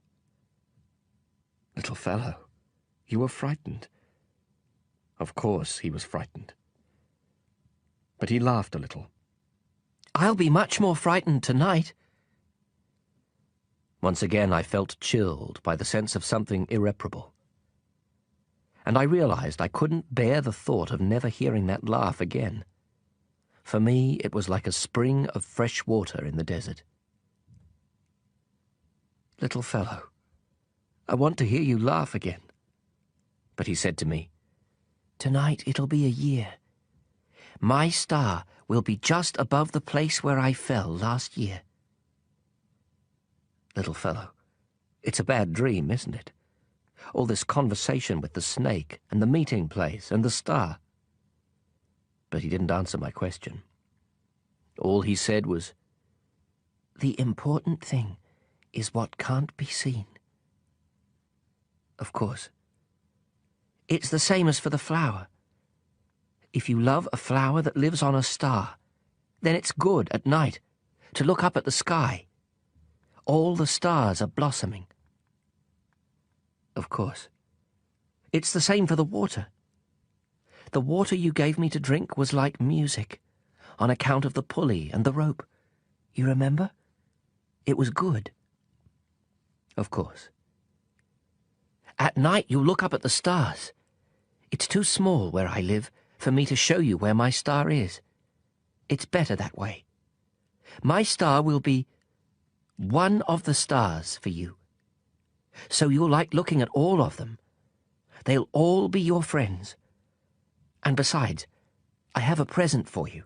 Little fellow, you were frightened. Of course he was frightened. But he laughed a little. I'll be much more frightened tonight. Once again I felt chilled by the sense of something irreparable. And I realized I couldn't bear the thought of never hearing that laugh again. For me, it was like a spring of fresh water in the desert. Little fellow, I want to hear you laugh again. But he said to me, Tonight it'll be a year. My star will be just above the place where I fell last year. Little fellow, it's a bad dream, isn't it? All this conversation with the snake and the meeting place and the star. But he didn't answer my question. All he said was, The important thing is what can't be seen. Of course. It's the same as for the flower. If you love a flower that lives on a star, then it's good at night to look up at the sky. All the stars are blossoming. Of course. It's the same for the water. The water you gave me to drink was like music, on account of the pulley and the rope. You remember? It was good. Of course. At night you look up at the stars. It's too small where I live for me to show you where my star is. It's better that way. My star will be one of the stars for you. So you'll like looking at all of them. They'll all be your friends. And besides, I have a present for you.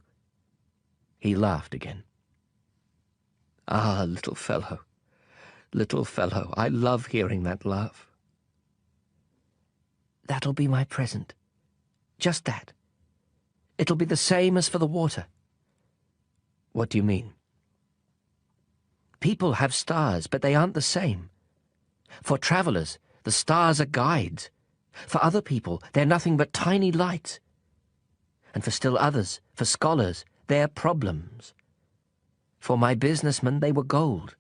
He laughed again. Ah, little fellow, I love hearing that laugh. That'll be my present. Just that. It'll be the same as for the water. What do you mean? People have stars, but they aren't the same. For travellers, the stars are guides. For other people, they're nothing but tiny lights. And for still others, for scholars, they're problems. For my businessmen, they were gold.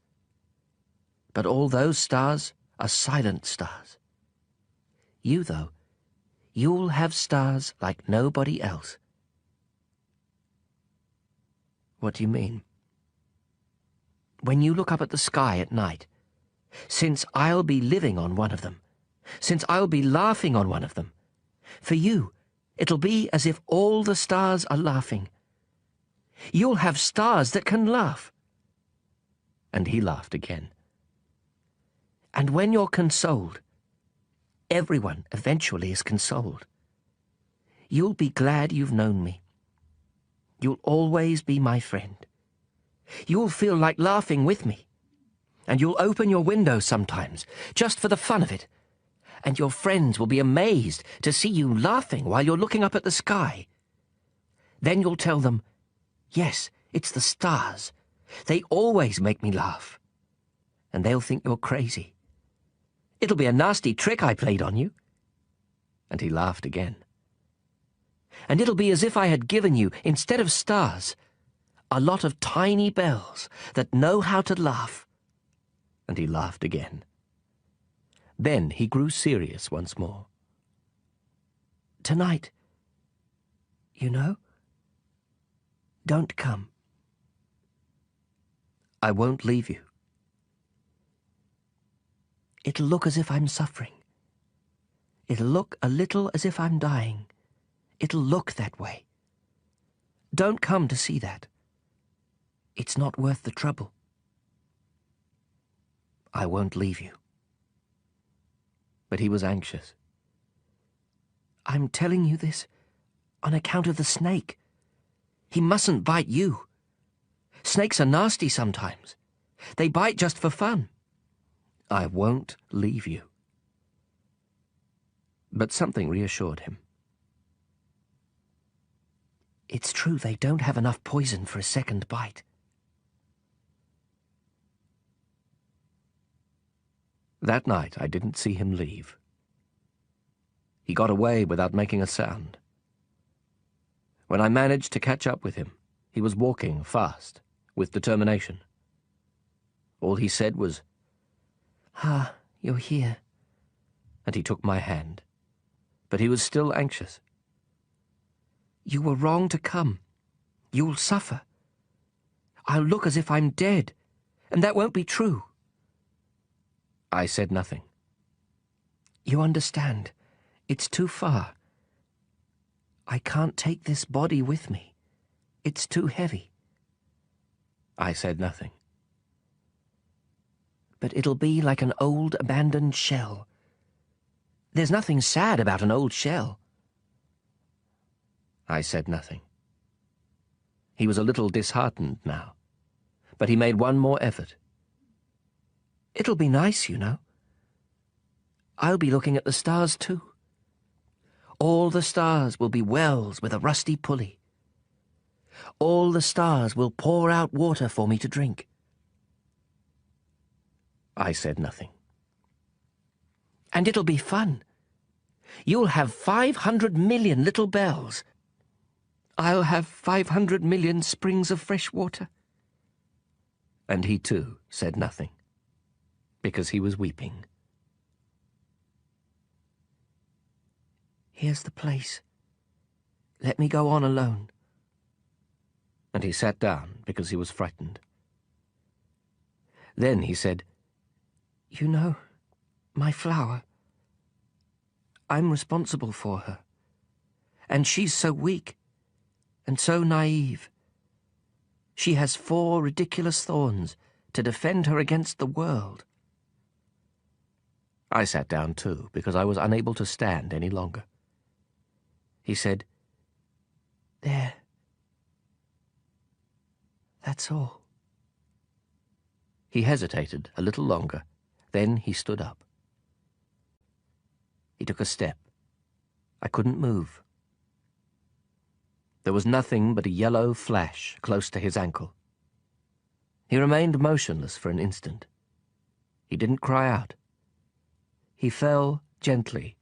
But all those stars are silent stars. You, though, you'll have stars like nobody else. What do you mean? When you look up at the sky at night, since I'll be living on one of them, since I'll be laughing on one of them, for you, it'll be as if all the stars are laughing. You'll have stars that can laugh. And he laughed again. And when you're consoled, everyone eventually is consoled. You'll be glad you've known me. You'll always be my friend. You'll feel like laughing with me. And you'll open your window sometimes, just for the fun of it. And your friends will be amazed to see you laughing while you're looking up at the sky. Then you'll tell them, yes, it's the stars. They always make me laugh. And they'll think you're crazy. It'll be a nasty trick I played on you. And he laughed again. And it'll be as if I had given you, instead of stars, a lot of tiny bells that know how to laugh. And he laughed again. Then he grew serious once more. Tonight, you know, don't come. I won't leave you. It'll look as if I'm suffering. It'll look a little as if I'm dying. It'll look that way. Don't come to see that. It's not worth the trouble. I won't leave you. But he was anxious. I'm telling you this on account of the snake. He mustn't bite you. Snakes are nasty sometimes. They bite just for fun. I won't leave you. But something reassured him. It's true they don't have enough poison for a second bite. That night I didn't see him leave. He got away without making a sound. When I managed to catch up with him, he was walking fast, with determination. All he said was, "Ah, you're here." And he took my hand. But he was still anxious. You were wrong to come. You'll suffer. I'll look as if I'm dead, and that won't be true. I said nothing. You understand. It's too far. I can't take this body with me. It's too heavy. I said nothing. But it'll be like an old abandoned shell. There's nothing sad about an old shell. I said nothing. He was a little disheartened now, but he made one more effort. It'll be nice, you know. I'll be looking at the stars too. All the stars will be wells with a rusty pulley. All the stars will pour out water for me to drink. I said nothing. And it'll be fun. You'll have 500 million little bells. I'll have 500 million springs of fresh water. And he too said nothing, because he was weeping. Here's the place. Let me go on alone. And he sat down because he was frightened. Then he said, You know, my flower. I'm responsible for her. And she's so weak and so naive. She has 4 ridiculous thorns to defend her against the world. I sat down too, because I was unable to stand any longer. He said, There. That's all. He hesitated a little longer. Then he stood up. He took a step. I couldn't move. There was nothing but a yellow flash close to his ankle. He remained motionless for an instant. He didn't cry out. He fell gently,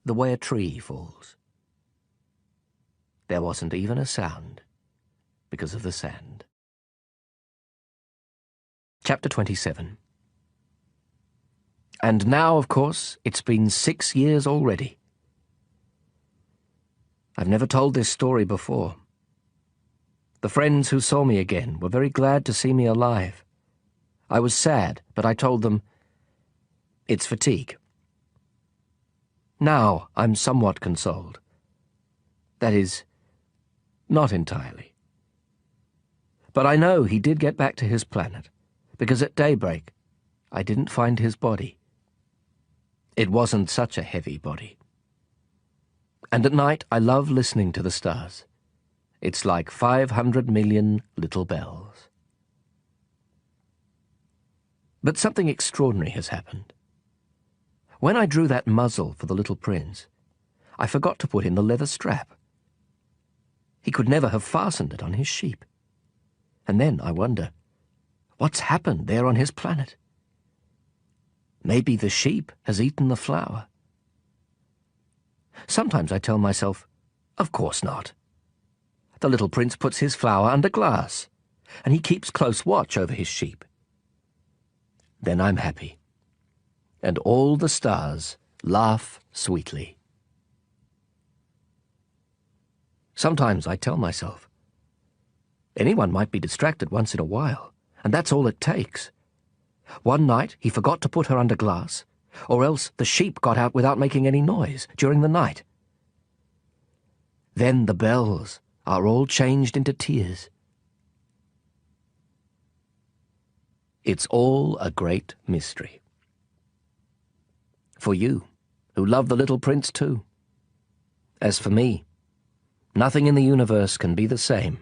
the way a tree falls. There wasn't even a sound because of the sand. Chapter 27. And now, of course, it's been 6 years already. I've never told this story before. The friends who saw me again were very glad to see me alive. I was sad, but I told them, it's fatigue. Now I'm somewhat consoled. That is, not entirely. But I know he did get back to his planet, because at daybreak I didn't find his body. It wasn't such a heavy body. And at night I love listening to the stars. It's like 500 million little bells. But something extraordinary has happened. When I drew that muzzle for the little prince, I forgot to put in the leather strap. He could never have fastened it on his sheep. And then I wonder, what's happened there on his planet? Maybe the sheep has eaten the flower. Sometimes I tell myself, of course not. The little prince puts his flower under glass, and he keeps close watch over his sheep. Then I'm happy, and all the stars laugh sweetly. Sometimes I tell myself, anyone might be distracted once in a while, and that's all it takes. One night he forgot to put her under glass, or else the sheep got out without making any noise during the night. Then the bells are all changed into tears. It's all a great mystery. For you, who love the little prince too. As for me, nothing in the universe can be the same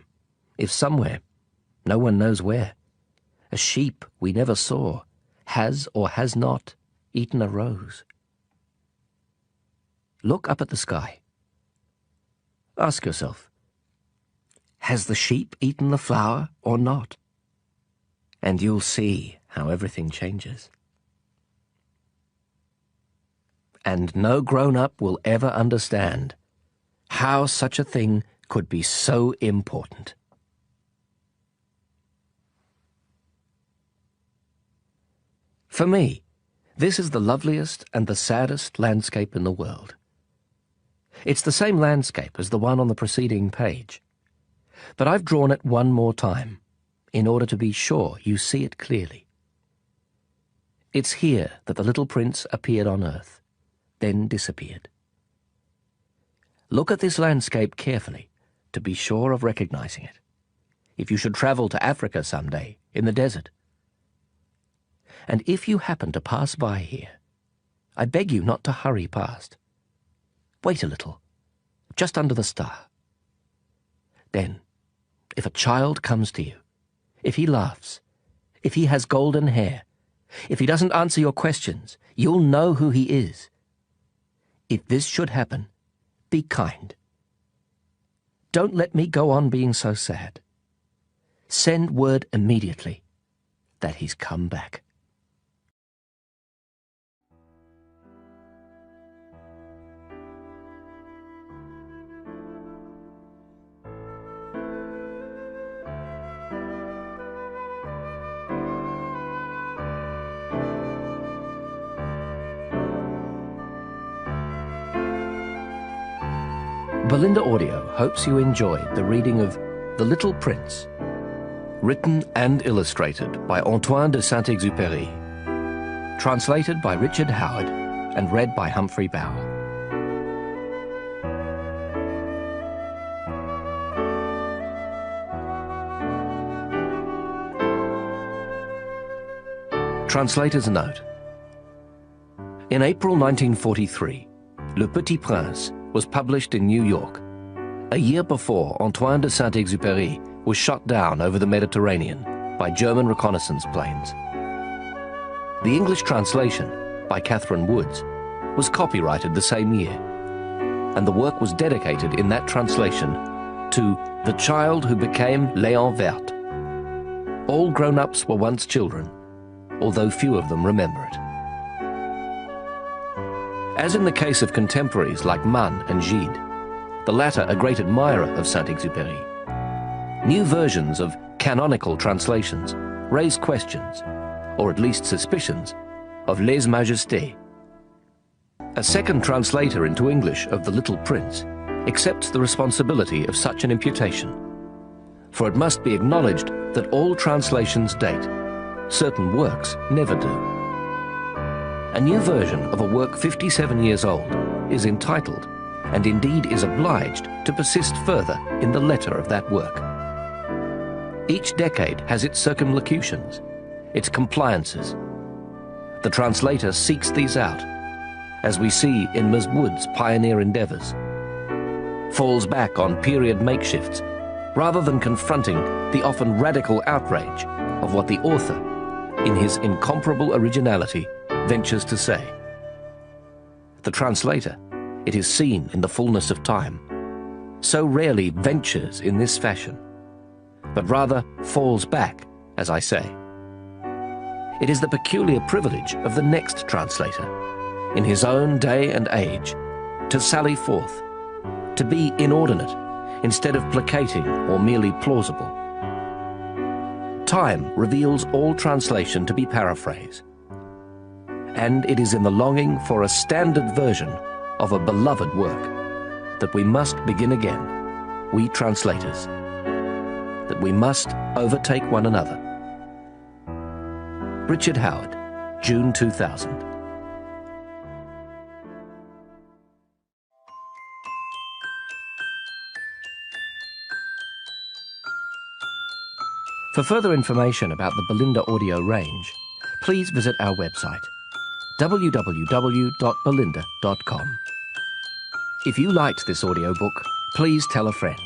if somewhere, no one knows where, a sheep we never saw has or has not eaten a rose. Look up at the sky. Ask yourself, has the sheep eaten the flower or not? And you'll see how everything changes. And no grown-up will ever understand how such a thing could be so important. For me, this is the loveliest and the saddest landscape in the world. It's the same landscape as the one on the preceding page, but I've drawn it one more time in order to be sure you see it clearly. It's here that the little prince appeared on earth, then disappeared. Look at this landscape carefully to be sure of recognizing it, if you should travel to Africa someday in the desert. And if you happen to pass by here, I beg you not to hurry past. Wait a little, just under the star. Then, if a child comes to you, if he laughs, if he has golden hair, if he doesn't answer your questions, you'll know who he is. If this should happen, be kind. Don't let me go on being so sad. Send word immediately that he's come back. Belinda Audio hopes you enjoyed the reading of The Little Prince, written and illustrated by Antoine de Saint Exupery, translated by Richard Howard and read by Humphrey Bower. Translator's note. In April 1943, Le Petit Prince was published in New York, a year before Antoine de Saint Exupery was shot down over the Mediterranean by German reconnaissance planes. The English translation, by Catherine Woods, was copyrighted the same year, and the work was dedicated in that translation to The Child Who Became Léon Vert. All grown-ups were once children, although few of them remember it. As in the case of contemporaries like Mann and Gide, the latter a great admirer of Saint-Exupéry, new versions of canonical translations raise questions, or at least suspicions, of lèse-majesté. A second translator into English of The Little Prince accepts the responsibility of such an imputation, for it must be acknowledged that all translations date. Certain works never do. A new version of a work 57 years old is entitled, and indeed is obliged, to persist further in the letter of that work. Each decade has its circumlocutions, its compliances. The translator seeks these out, as we see in Ms. Wood's pioneer endeavours, falls back on period makeshifts rather than confronting the often radical outrage of what the author, in his incomparable originality, ventures to say. The translator, it is seen in the fullness of time, so rarely ventures in this fashion, but rather falls back, as I say. It is the peculiar privilege of the next translator, in his own day and age, to sally forth, to be inordinate instead of placating or merely plausible. Time reveals all translation to be paraphrase, and it is in the longing for a standard version of a beloved work that we must begin again, we translators, that we must overtake one another. Richard Howard, June 2000. For further information about the Belinda audio range, please visit our website, www.belinda.com. If you liked this audiobook, please tell a friend.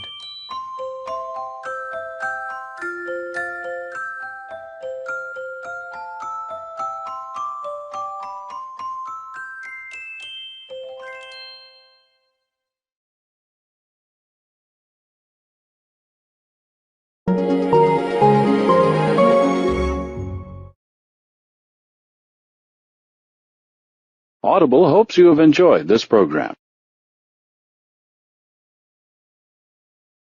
Audible hopes you have enjoyed this program.